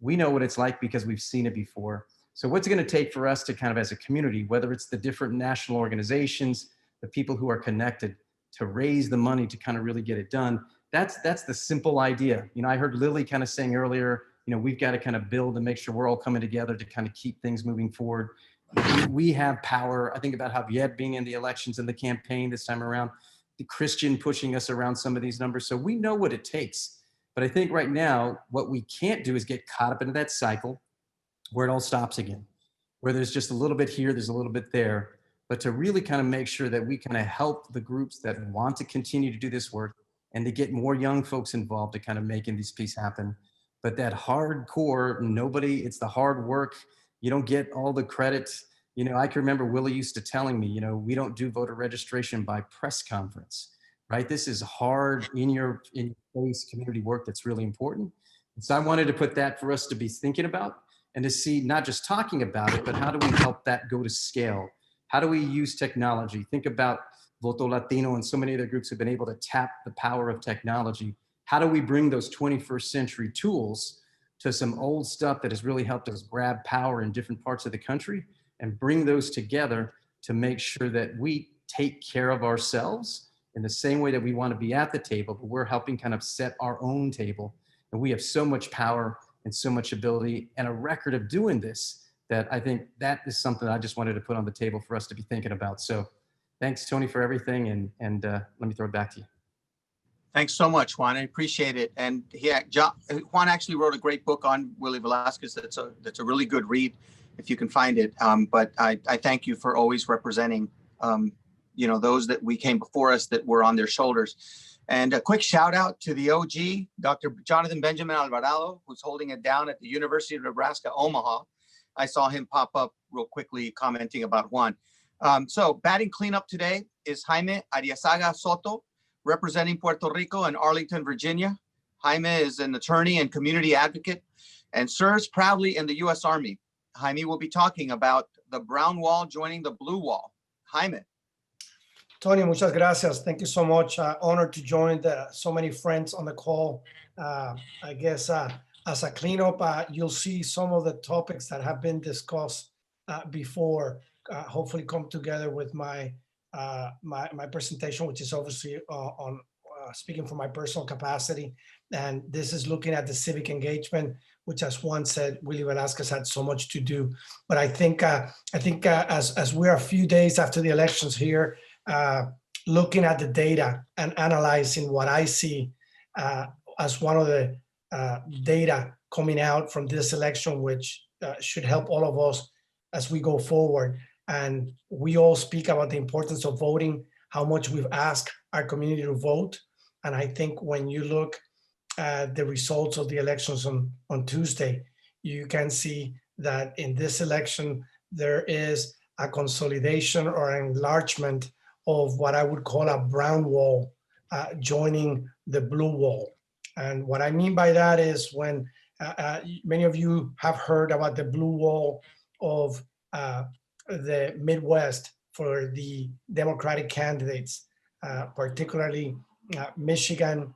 We know what it's like because we've seen it before. So what's it going to take for us to kind of, as a community, whether it's the different national organizations, the people who are connected, to raise the money to kind of really get it done? That's the simple idea. I heard Lily kind of saying earlier, we've got to kind of build and make sure we're all coming together to kind of keep things moving forward. We have power. I think about Javier being in the elections and the campaign this time around, the Christian pushing us around some of these numbers. So we know what it takes. But I think right now, what we can't do is get caught up into that cycle where it all stops again, where there's just a little bit here, there's a little bit there, but to really kind of make sure that we kind of help the groups that want to continue to do this work and to get more young folks involved to kind of making these pieces happen. But that hardcore, it's the hard work. You don't get all the credit. I can remember Willie used to telling me, we don't do voter registration by press conference, right? This is hard in your face community work that's really important. And so I wanted to put that for us to be thinking about and to see, not just talking about it, but how do we help that go to scale? How do we use technology? Think about Voto Latino and so many other groups have been able to tap the power of technology. How do we bring those 21st century tools to some old stuff that has really helped us grab power in different parts of the country and bring those together to make sure that we take care of ourselves in the same way that we want to be at the table, but we're helping kind of set our own table. And we have so much power and so much ability and a record of doing this that I think that is something I just wanted to put on the table for us to be thinking about. So thanks, Tony, for everything. And let me throw it back to you. Thanks so much, Juan. I appreciate it. And Juan actually wrote a great book on Willie Velasquez. That's a really good read if you can find it. But I thank you for always representing, those that we came before us that were on their shoulders. And a quick shout out to the OG, Dr. Jonathan Benjamin Alvarado, who's holding it down at the University of Nebraska, Omaha. I saw him pop up real quickly commenting about Juan. So batting cleanup today is Jaime Ariazaga Soto, representing Puerto Rico and Arlington, Virginia. Jaime is an attorney and community advocate and serves proudly in the U.S. Army. Jaime will be talking about the brown wall joining the blue wall. Jaime. Tony, muchas gracias. Thank you so much. Honored to join so many friends on the call. I guess as a cleanup, you'll see some of the topics that have been discussed before hopefully come together with my presentation, which is obviously on speaking from my personal capacity. And this is looking at the civic engagement, which, as Juan said, Willie Velasquez had so much to do. But I think as we're a few days after the elections here, looking at the data and analyzing what I see as one of the data coming out from this election, which should help all of us as we go forward. And we all speak about the importance of voting, how much we've asked our community to vote. And I think when you look at the results of the elections on Tuesday, you can see that in this election, there is a consolidation or an enlargement of what I would call a brown wall joining the blue wall. And what I mean by that is when many of you have heard about the blue wall of the Midwest for the Democratic candidates, particularly Michigan,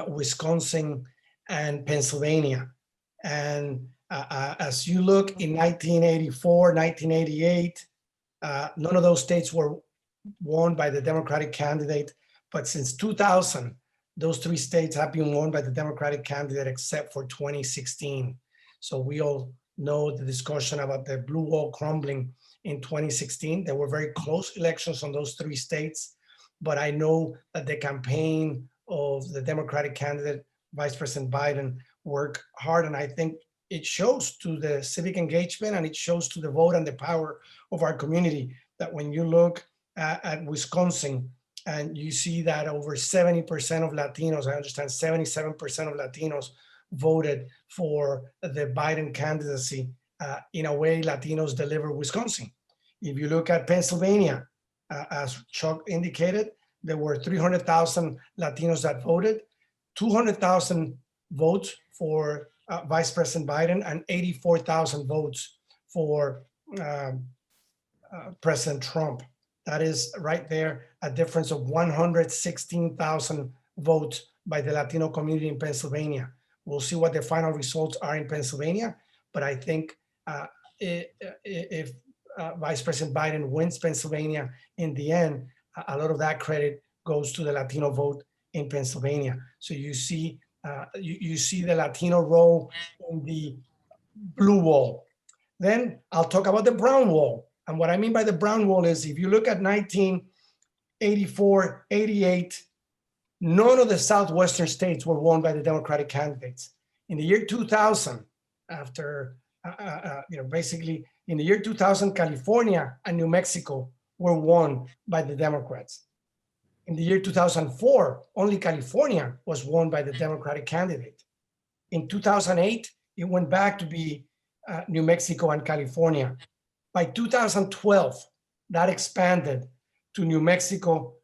Wisconsin, and Pennsylvania. And as you look in 1984, 1988, none of those states were won by the Democratic candidate. But since 2000, those three states have been won by the Democratic candidate except for 2016. So we all know the discussion about the blue wall crumbling in 2016. There were very close elections on those three states, but I know that the campaign of the Democratic candidate, Vice President Biden, worked hard. And I think it shows to the civic engagement, and it shows to the vote and the power of our community, that when you look at Wisconsin and you see that over 70% of Latinos, I understand 77% of Latinos voted for the Biden candidacy. In a way, Latinos deliver Wisconsin. If you look at Pennsylvania, as Chuck indicated, there were 300,000 Latinos that voted, 200,000 votes for Vice President Biden, and 84,000 votes for President Trump. That is right there, a difference of 116,000 votes by the Latino community in Pennsylvania. We'll see what the final results are in Pennsylvania, but I think if Vice President Biden wins Pennsylvania in the end, a lot of that credit goes to the Latino vote in Pennsylvania. So you see, you see the Latino role in the blue wall. Then I'll talk about the brown wall. And what I mean by the brown wall is, if you look at 1984, 88, none of the Southwestern states were won by the Democratic candidates. In the year 2000, after, basically in the year 2000, California and New Mexico were won by the Democrats. In the year 2004, only California was won by the Democratic candidate. In 2008, it went back to be New Mexico and California. By 2012, that expanded to New Mexico,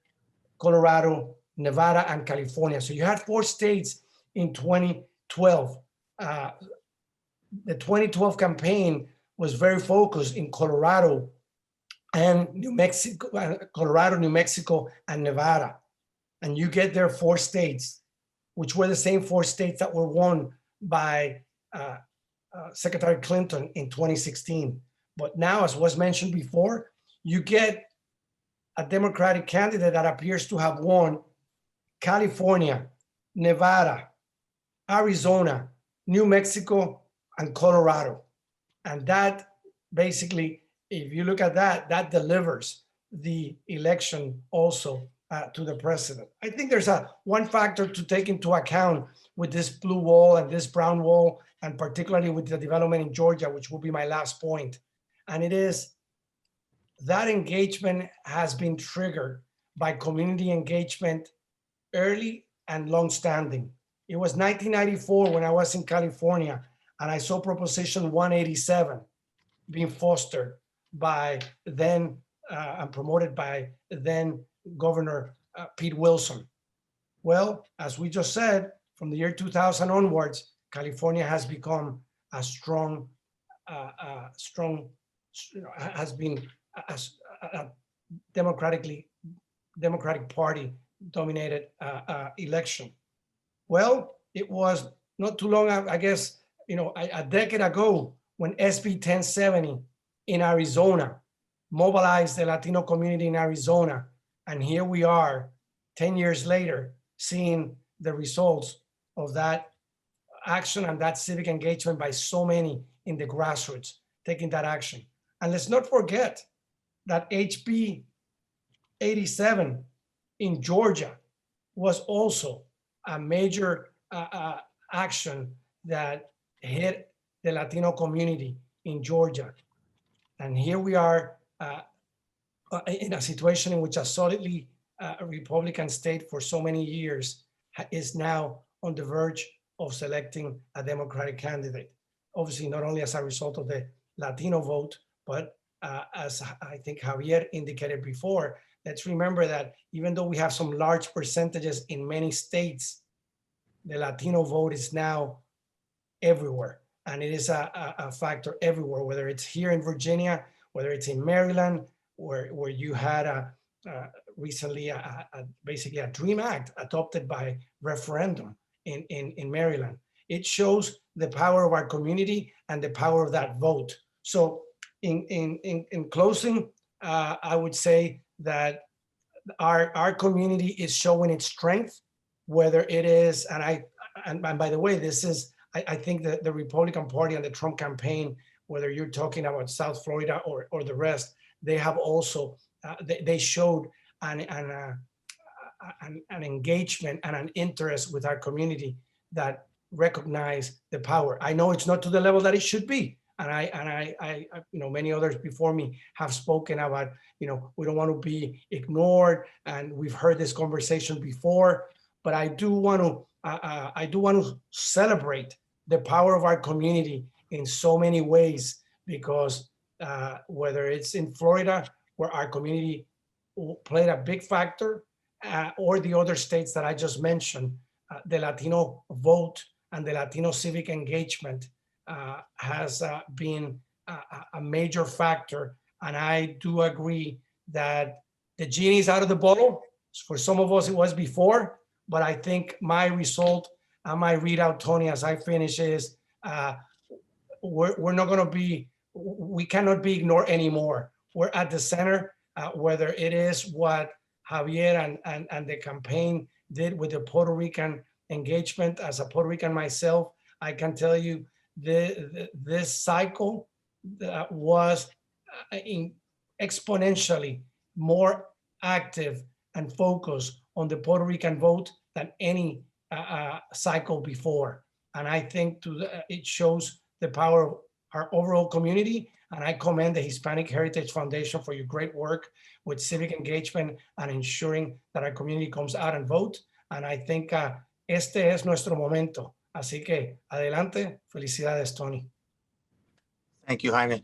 Colorado, Nevada, and California. So you had 4 states in 2012. The 2012 campaign was very focused in Colorado and New Mexico, New Mexico, and Nevada. And you get there 4 states, which were the same 4 states that were won by Secretary Clinton in 2016. But now, as was mentioned before, you get a Democratic candidate that appears to have won California, Nevada, Arizona, New Mexico, and Colorado. And that basically, if you look at that, that delivers the election also to the president. I think there's one factor to take into account with this blue wall and this brown wall, and particularly with the development in Georgia, which will be my last point. And it is that engagement has been triggered by community engagement, early and longstanding. It was 1994 when I was in California, and I saw Proposition 187 being fostered by then and promoted by then Governor Pete Wilson. Well, as we just said, from the year 2000 onwards, California has become a strong, has been a Democratic Party dominated election. Well, it was not too long, I guess, a decade ago, when SB 1070 in Arizona mobilized the Latino community in Arizona. And here we are 10 years later, seeing the results of that action and that civic engagement by so many in the grassroots taking that action. And let's not forget that HB 87 in Georgia was also a major action that hit the Latino community in Georgia. And here we are in a situation in which a solidly Republican state for so many years is now on the verge of selecting a Democratic candidate. Obviously, not only as a result of the Latino vote, but as I think Javier indicated before, let's remember that even though we have some large percentages in many states, the Latino vote is now everywhere. And it is a factor everywhere, whether it's here in Virginia, whether it's in Maryland, where you had recently basically a DREAM Act adopted by referendum in Maryland. It shows the power of our community and the power of that vote. So in closing, I would say that our community is showing its strength, whether it is, and by the way, this is, I think that the Republican Party and the Trump campaign, whether you're talking about South Florida or the rest, they have also, they showed an engagement and an interest with our community that recognize the power. I know it's not to the level that it should be. And I many others before me have spoken about, we don't want to be ignored. And we've heard this conversation before, but I do want to celebrate the power of our community in so many ways, because whether it's in Florida, where our community played a big factor, or the other states that I just mentioned, the Latino Vote and the Latino Civic Engagement has been a major factor. And I do agree that the genie is out of the bottle. For some of us, it was before, but I think my result and my readout, Tony, as I finish is we're not going to be, we cannot be ignored anymore. We're at the center, whether it is what Javier and the campaign did with the Puerto Rican engagement. As a Puerto Rican myself, I can tell you this cycle was exponentially more active and focused on the Puerto Rican vote than any cycle before. And I think it shows the power of our overall community. And I commend the Hispanic Heritage Foundation for your great work with civic engagement and ensuring that our community comes out and vote. And I think este es nuestro momento. Así que adelante. Felicidades, Tony. Thank you, Jaime.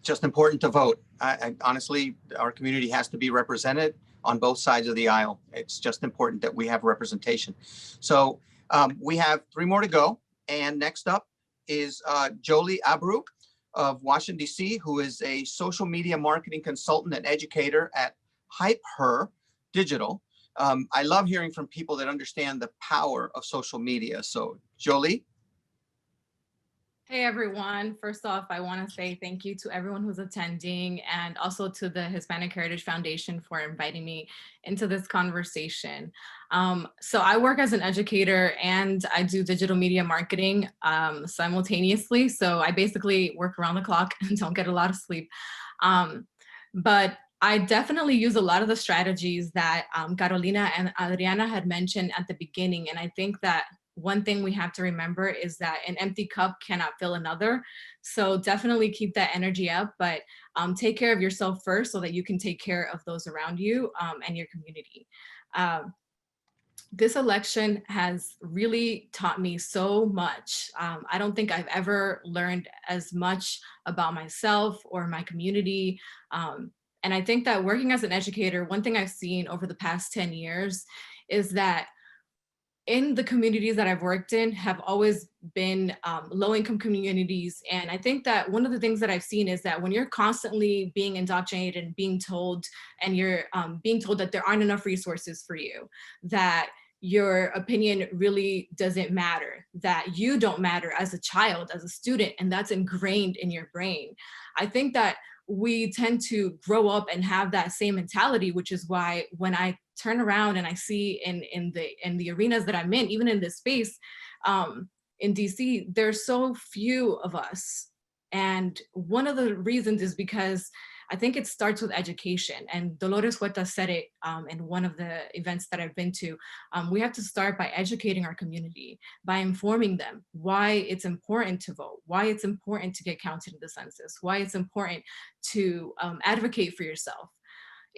Just important to vote. I honestly, our community has to be represented on both sides of the aisle. It's just important that we have representation. So we have 3 more to go. And next up is Jolie Abreu of Washington, D.C., who is a social media marketing consultant and educator at Hype Her Digital. I love hearing from people that understand the power of social media. So Jolie. Hey everyone, first off, I want to say thank you to everyone who's attending and also to the Hispanic Heritage Foundation for inviting me into this conversation. So I work as an educator and I do digital media marketing simultaneously. So I basically work around the clock and don't get a lot of sleep. But I definitely use a lot of the strategies that Carolina and Adriana had mentioned at the beginning. And I think that one thing we have to remember is that an empty cup cannot fill another. So definitely keep that energy up, but take care of yourself first so that you can take care of those around you and your community. This election has really taught me so much. I don't think I've ever learned as much about myself or my community. And I think that working as an educator, one thing I've seen over the past 10 years is that in the communities that I've worked in have always been low-income communities. And I think that one of the things that I've seen is that when you're constantly being indoctrinated and being told, and you're being told that there aren't enough resources for you, that your opinion really doesn't matter, that you don't matter as a child, as a student, and that's ingrained in your brain. I think that we tend to grow up and have that same mentality, which is why when I turn around and I see in the arenas that I'm in, even in this space in DC, there's so few of us. And one of the reasons is because I think it starts with education. And Dolores Huerta said it in one of the events that I've been to. We have to start by educating our community, by informing them why it's important to vote, why it's important to get counted in the census, why it's important to advocate for yourself.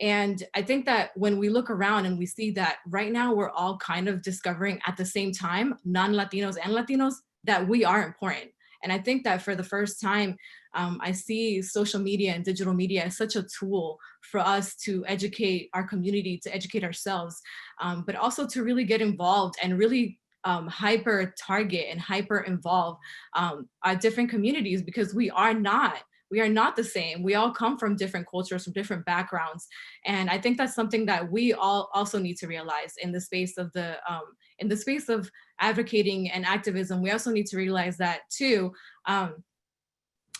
And I think that when we look around and we see that right now we're all kind of discovering at the same time, non-Latinos and Latinos, that we are important. And I think that for the first time, I see social media and digital media as such a tool for us to educate our community, to educate ourselves, but also to really get involved and really hyper target and hyper involve our different communities, because we are not the same. We all come from different cultures, from different backgrounds. And I think that's something that we all also need to realize in the space of in the space of advocating and activism. We also need to realize that too.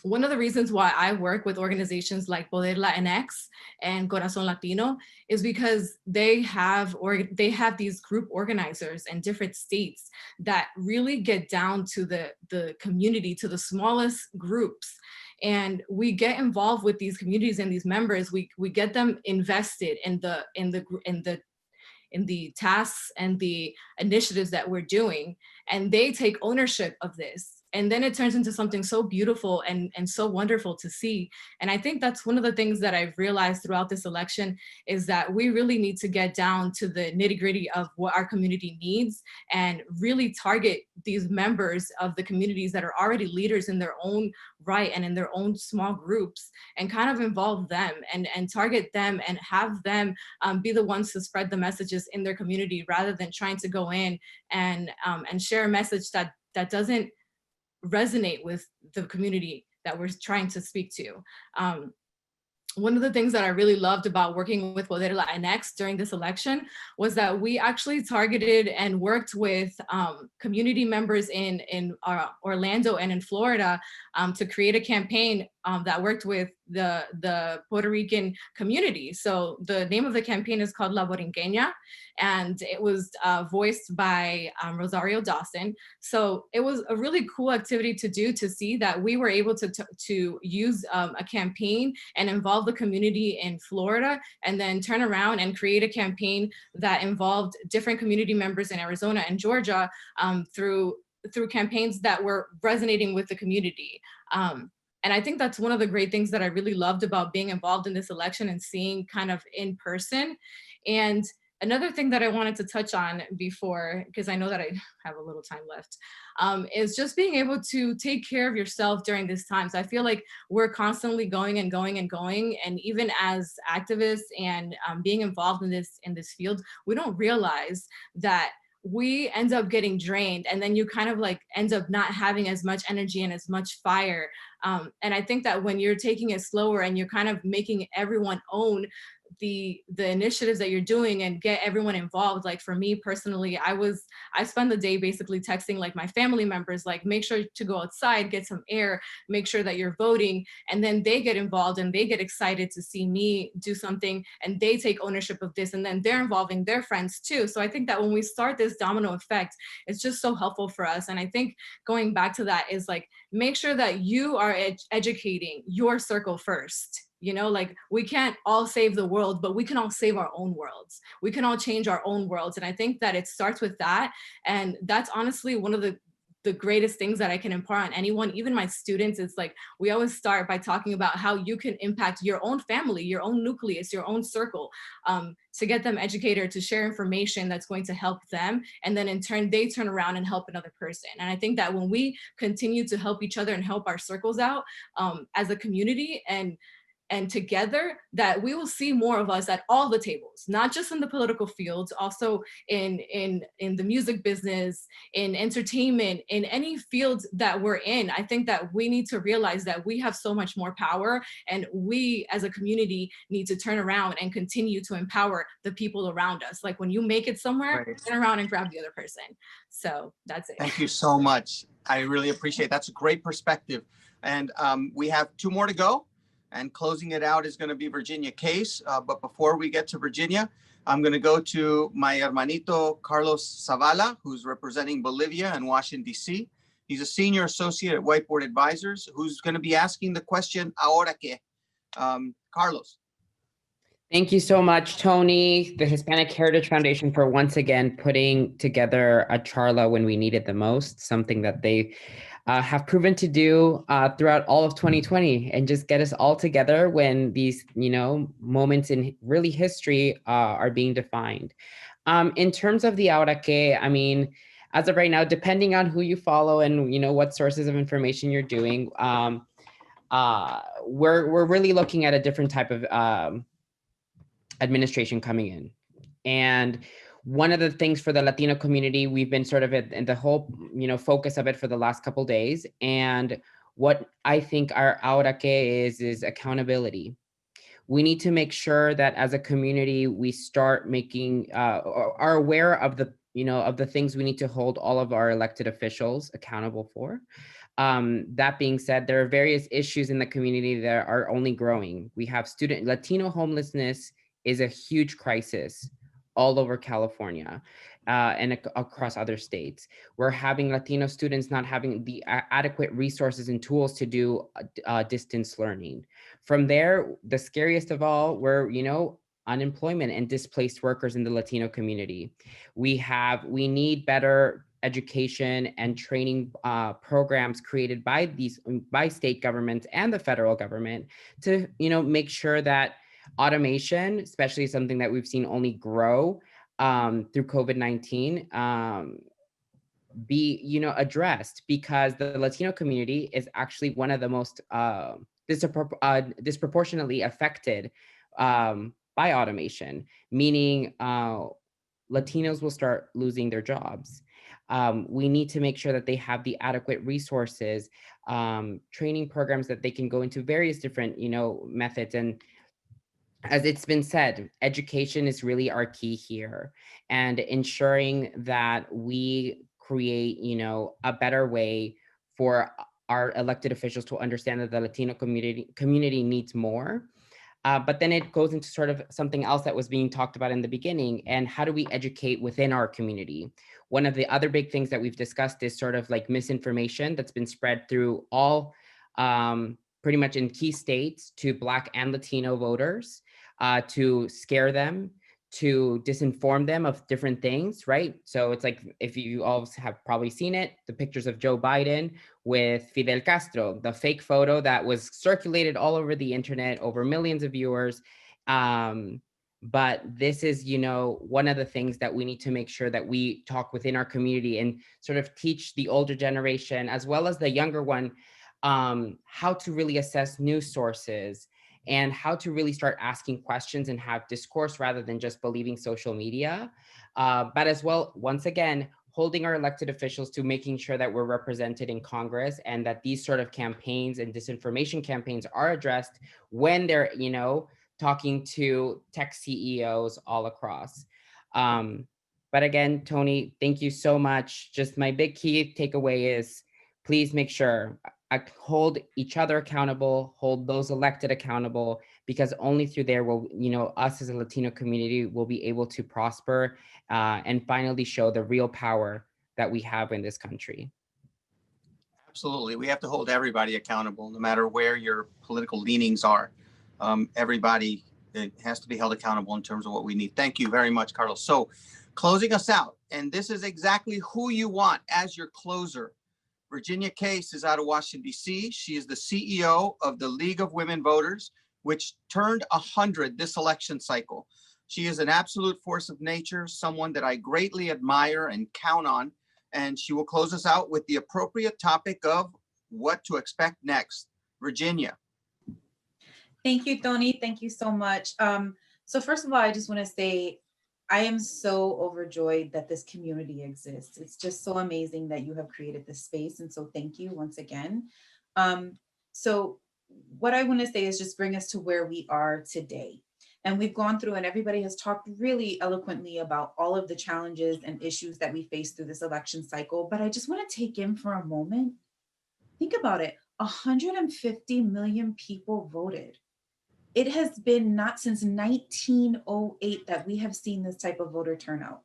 One of the reasons why I work with organizations like Poder Latinx and Corazon Latino is because they have these group organizers in different states that really get down to the community, to the smallest groups. And we get involved with these communities and these members. We get them invested in the tasks and the initiatives that we're doing, and they take ownership of this. And then it turns into something so beautiful and so wonderful to see. And I think that's one of the things that I've realized throughout this election is that we really need to get down to the nitty-gritty of what our community needs and really target these members of the communities that are already leaders in their own right and in their own small groups, and kind of involve them and target them and have them be the ones to spread the messages in their community, rather than trying to go in and share a message that doesn't resonate with the community that we're trying to speak to. One of the things that I really loved about working with Poder Latinx during this election was that we actually targeted and worked with community members in Orlando and in Florida to create a campaign that worked with the Puerto Rican community. So the name of the campaign is called La Borinqueña, and it was voiced by Rosario Dawson. So it was a really cool activity to do, to see that we were able to use a campaign and involve the community in Florida, and then turn around and create a campaign that involved different community members in Arizona and Georgia through campaigns that were resonating with the community. And I think that's one of the great things that I really loved about being involved in this election and seeing kind of in person. And another thing that I wanted to touch on before, because I know that I have a little time left, is just being able to take care of yourself during this time. So I feel like we're constantly going and going and going. And even as activists and being involved in this field, we don't realize that we end up getting drained, and then you kind of like end up not having as much energy and as much fire. And I think that when you're taking it slower and you're kind of making everyone own the initiatives that you're doing and get everyone involved. Like for me personally, I spend the day basically texting like my family members, like make sure to go outside, get some air, make sure that you're voting. And then they get involved and they get excited to see me do something, and they take ownership of this, and then they're involving their friends too. So I think that when we start this domino effect, it's just so helpful for us. And I think going back to that is like, make sure that you are educating your circle first. You know, like we can't all save the world, but we can all save our own worlds. We can all change our own worlds. And I think that it starts with that. And that's honestly one of the greatest things that I can impart on anyone, even my students. It's like, we always start by talking about how you can impact your own family, your own nucleus, your own circle, to get them educated, to share information that's going to help them. And then in turn, they turn around and help another person. And I think that when we continue to help each other and help our circles out as a community and together, that we will see more of us at all the tables, not just in the political fields, also in the music business, in entertainment, in any field that we're in. I think that we need to realize that we have so much more power, and we as a community need to turn around and continue to empower the people around us. Like when you make it somewhere, Right. turn around and grab the other person. So that's it. Thank you so much. I really appreciate it. That's a great perspective. And we have 2 more to go. And closing it out is going to be Virginia Case. But before we get to Virginia, I'm going to go to my hermanito Carlos Zavala, who's representing Bolivia and Washington, D.C. He's a senior associate at Whiteboard Advisors, who's going to be asking the question, ahora qué? Carlos. Thank you so much, Tony, the Hispanic Heritage Foundation, for once again putting together a charla when we need it the most, something that they have proven to do throughout all of 2020, and just get us all together when these, moments in really history are being defined. In terms of the ahora que, I mean, as of right now, depending on who you follow and what sources of information you're doing, we're really looking at a different type of administration coming in. And one of the things for the Latino community, we've been sort of in the whole, focus of it for the last couple of days. And what I think our ahora que is accountability. We need to make sure that as a community, we start making, are aware of the, of the things we need to hold all of our elected officials accountable for. That being said, there are various issues in the community that are only growing. We have Latino homelessness is a huge crisis all over California and across other states. We're having Latino students not having the adequate resources and tools to do distance learning. From there, the scariest of all, we're, unemployment and displaced workers in the Latino community. We need better education and training programs created by state governments and the federal government to, make sure that automation, especially something that we've seen only grow through COVID-19, be, addressed, because the Latino community is actually one of the most disproportionately affected by automation, meaning Latinos will start losing their jobs. We need to make sure that they have the adequate resources, training programs that they can go into various different, methods. And as it's been said, education is really our key here, and ensuring that we create, a better way for our elected officials to understand that the Latino community needs more. But then it goes into sort of something else that was being talked about in the beginning, and how do we educate within our community? One of the other big things that we've discussed is sort of like misinformation that's been spread through all, pretty much in key states, to Black and Latino voters, to scare them, to disinform them of different things, right? So it's like, if you all have probably seen it, the pictures of Joe Biden with Fidel Castro, the fake photo that was circulated all over the internet, over millions of viewers. But this is, one of the things that we need to make sure that we talk within our community and sort of teach the older generation, as well as the younger one, how to really assess news sources, and how to really start asking questions and have discourse rather than just believing social media. But as well, once again, holding our elected officials to making sure that we're represented in Congress, and that these sort of campaigns and disinformation campaigns are addressed when they're, talking to tech CEOs all across. But again, Tony, thank you so much. Just my big key takeaway is, please make sure hold each other accountable, hold those elected accountable, because only through there will, us as a Latino community will be able to prosper and finally show the real power that we have in this country. Absolutely. We have to hold everybody accountable, no matter where your political leanings are. Everybody has to be held accountable in terms of what we need. Thank you very much, Carlos. So closing us out, and this is exactly who you want as your closer. Virginia Case is out of Washington, D.C. She is the CEO of the League of Women Voters, which turned 100 this election cycle. She is an absolute force of nature, someone that I greatly admire and count on, and she will close us out with the appropriate topic of what to expect next. Virginia. Thank you, Tony. Thank you so much. So first of all, I just want to say, I am so overjoyed that this community exists. It's just so amazing that you have created this space. And so thank you once again. So what I want to say is just bring us to where we are today. And we've gone through, and everybody has talked really eloquently about all of the challenges and issues that we face through this election cycle. But I just want to take in for a moment. Think about it. 150 million people voted. It has been not since 1908 that we have seen this type of voter turnout.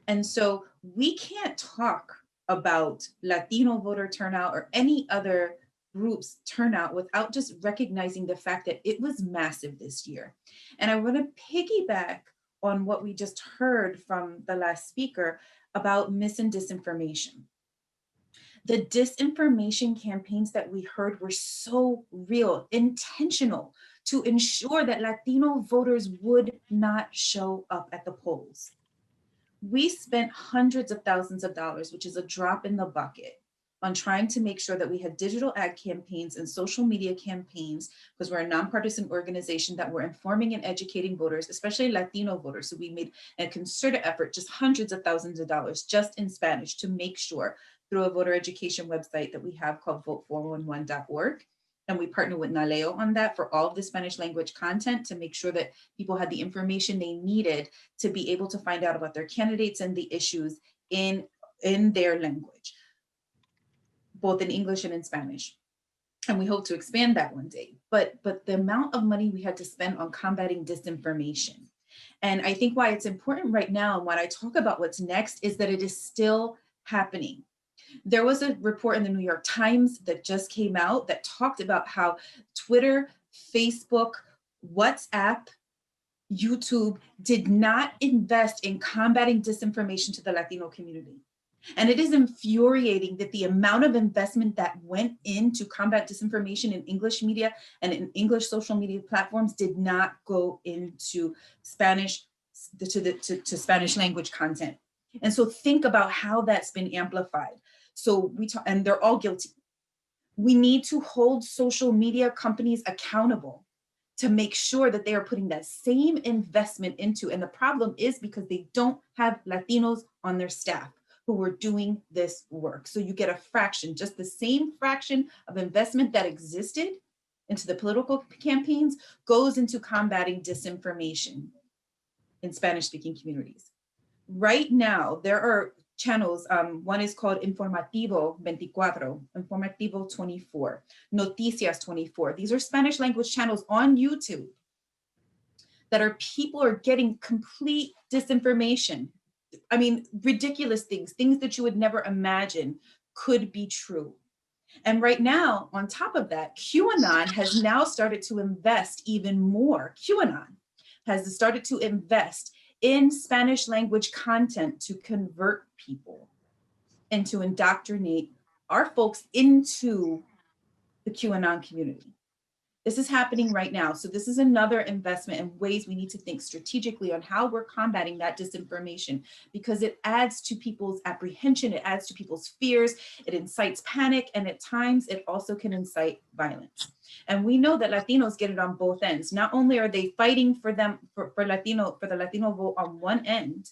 And so we can't talk about Latino voter turnout or any other groups turnout without just recognizing the fact that it was massive this year. And I want to piggyback on what we just heard from the last speaker about mis and disinformation. The disinformation campaigns that we heard were so real, intentional, to ensure that Latino voters would not show up at the polls. We spent hundreds of thousands of dollars, which is a drop in the bucket, on trying to make sure that we had digital ad campaigns and social media campaigns, because we're a nonpartisan organization that we're informing and educating voters, especially Latino voters. So we made a concerted effort, just hundreds of thousands of dollars, just in Spanish, to make sure, through a voter education website that we have called vote411.org. And we partner with Naleo on that for all of the Spanish language content, to make sure that people had the information they needed to be able to find out about their candidates and the issues in their language, both in English and in Spanish. And we hope to expand that one day. But the amount of money we had to spend on combating disinformation. And I think why it's important right now, and when I talk about what's next, is that it is still happening. There was a report in the New York Times that just came out that talked about how Twitter, Facebook, WhatsApp, YouTube did not invest in combating disinformation to the Latino community. And it is infuriating that the amount of investment that went into combat disinformation in English media and in English social media platforms did not go into Spanish, to Spanish language content. And so think about how that's been amplified. So and they're all guilty. We need to hold social media companies accountable to make sure that they are putting that same investment into, and the problem is because they don't have Latinos on their staff who were doing this work. So you get a fraction, just the same fraction of investment that existed into the political campaigns goes into combating disinformation in Spanish-speaking communities. Right now, there are channels, one is called Informativo 24, Informativo 24, Noticias 24. These are Spanish language channels on YouTube that are people are getting complete disinformation. I mean, ridiculous things that you would never imagine could be true. And right now, on top of that, QAnon has now started to invest even more. QAnon has started to invest in Spanish language content to convert people and to indoctrinate our folks into the QAnon community. This is happening right now. So this is another investment in ways we need to think strategically on how we're combating that disinformation, because it adds to people's apprehension, it adds to people's fears, it incites panic, and at times it also can incite violence. And we know that Latinos get it on both ends. Not only are they fighting for the Latino vote on one end,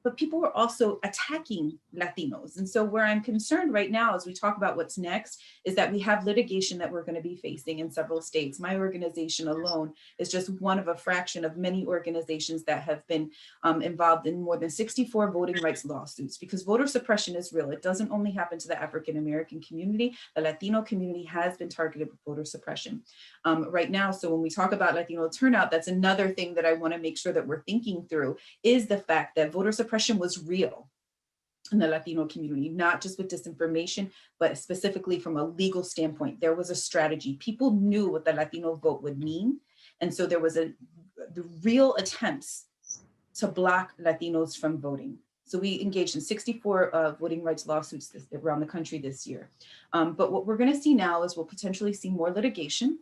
but people are also attacking Latinos. And so where I'm concerned right now as we talk about what's next is that we have litigation that we're going to be facing in several states. My organization alone is just one of a fraction of many organizations that have been involved in more than 64 voting rights lawsuits, because voter suppression is real. It doesn't only happen to the African-American community. The Latino community has been targeted with voter suppression right now. So when we talk about Latino turnout, that's another thing that I want to make sure that we're thinking through is the fact that voter suppression was real in the Latino community, not just with disinformation, but specifically from a legal standpoint. There was a strategy. People knew what the Latino vote would mean. And so there was the real attempts to block Latinos from voting. So we engaged in 64 voting rights lawsuits around the country this year. But what we're going to see now is we'll potentially see more litigation.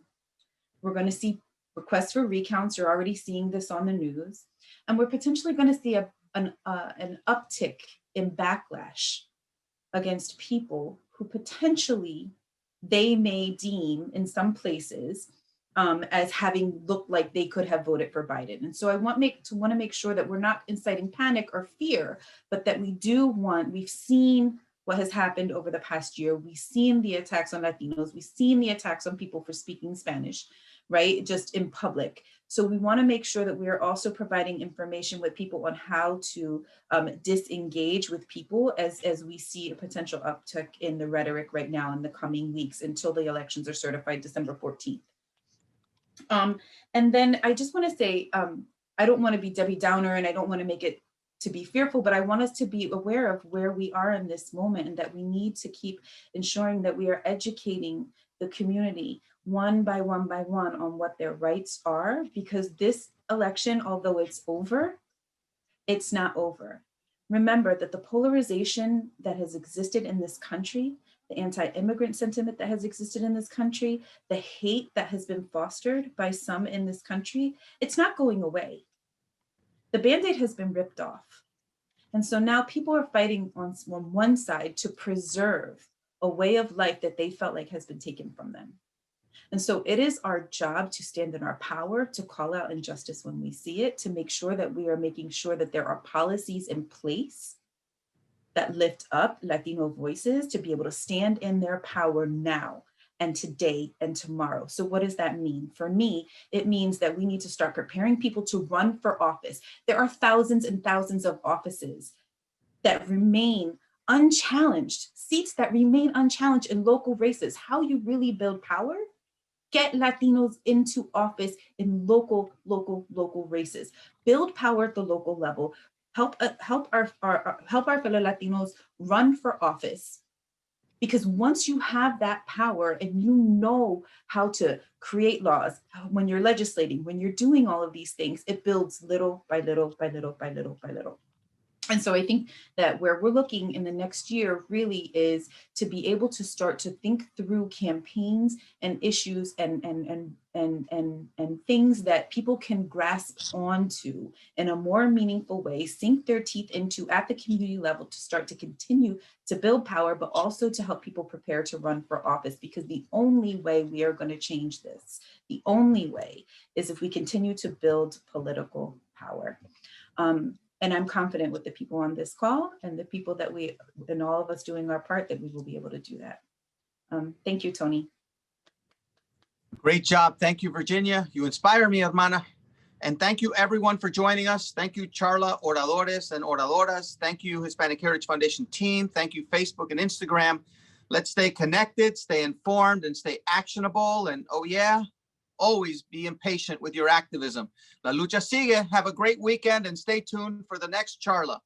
We're going to see requests for recounts. You're already seeing this on the news. And we're potentially going to see an uptick in backlash against people who potentially they may deem in some places as having looked like they could have voted for Biden. And so I want to make sure that we're not inciting panic or fear, but that we've seen what has happened over the past year. We've seen the attacks on Latinos. We've seen the attacks on people for speaking Spanish, right? Just in public. So we want to make sure that we are also providing information with people on how to disengage with people as we see a potential uptick in the rhetoric right now in the coming weeks until the elections are certified December 14th. And then I just want to say, I don't want to be Debbie Downer and I don't want to make it to be fearful, but I want us to be aware of where we are in this moment and that we need to keep ensuring that we are educating the community one by one on what their rights are, because this election, although it's over, it's not over. Remember that the polarization that has existed in this country, the anti-immigrant sentiment that has existed in this country, the hate that has been fostered by some in this country, it's not going away. The Band-Aid has been ripped off. And so now people are fighting on one side to preserve a way of life that they felt like has been taken from them. And so it is our job to stand in our power, to call out injustice when we see it, to make sure that we are making sure that there are policies in place that lift up Latino voices to be able to stand in their power now and today and tomorrow. So what does that mean? For me, it means that we need to start preparing people to run for office. There are thousands and thousands of offices that remain unchallenged, seats that remain unchallenged in local races. How you really build power? Get Latinos into office in local races. Build power at the local level. Help our fellow Latinos run for office, Because once you have that power and you know how to create laws, when you're legislating, when you're doing all of these things, it builds little by little by little by little by little. And so I think that where we're looking in the next year really is to be able to start to think through campaigns and issues and things that people can grasp onto in a more meaningful way, sink their teeth into at the community level to start to continue to build power, but also to help people prepare to run for office. Because the only way we are going to change this, the only way, is if we continue to build political power. And I'm confident with the people on this call and the people that we, and all of us doing our part, that we will be able to do that. Thank you, Tony. Great job. Thank you, Virginia. You inspire me, hermana. And thank you, everyone, for joining us. Thank you, Charla oradores and oradoras. Thank you, Hispanic Heritage Foundation team. Thank you, Facebook and Instagram. Let's stay connected, stay informed, and stay actionable. And oh yeah, always be impatient with your activism. La lucha sigue. Have a great weekend and stay tuned for the next Charla.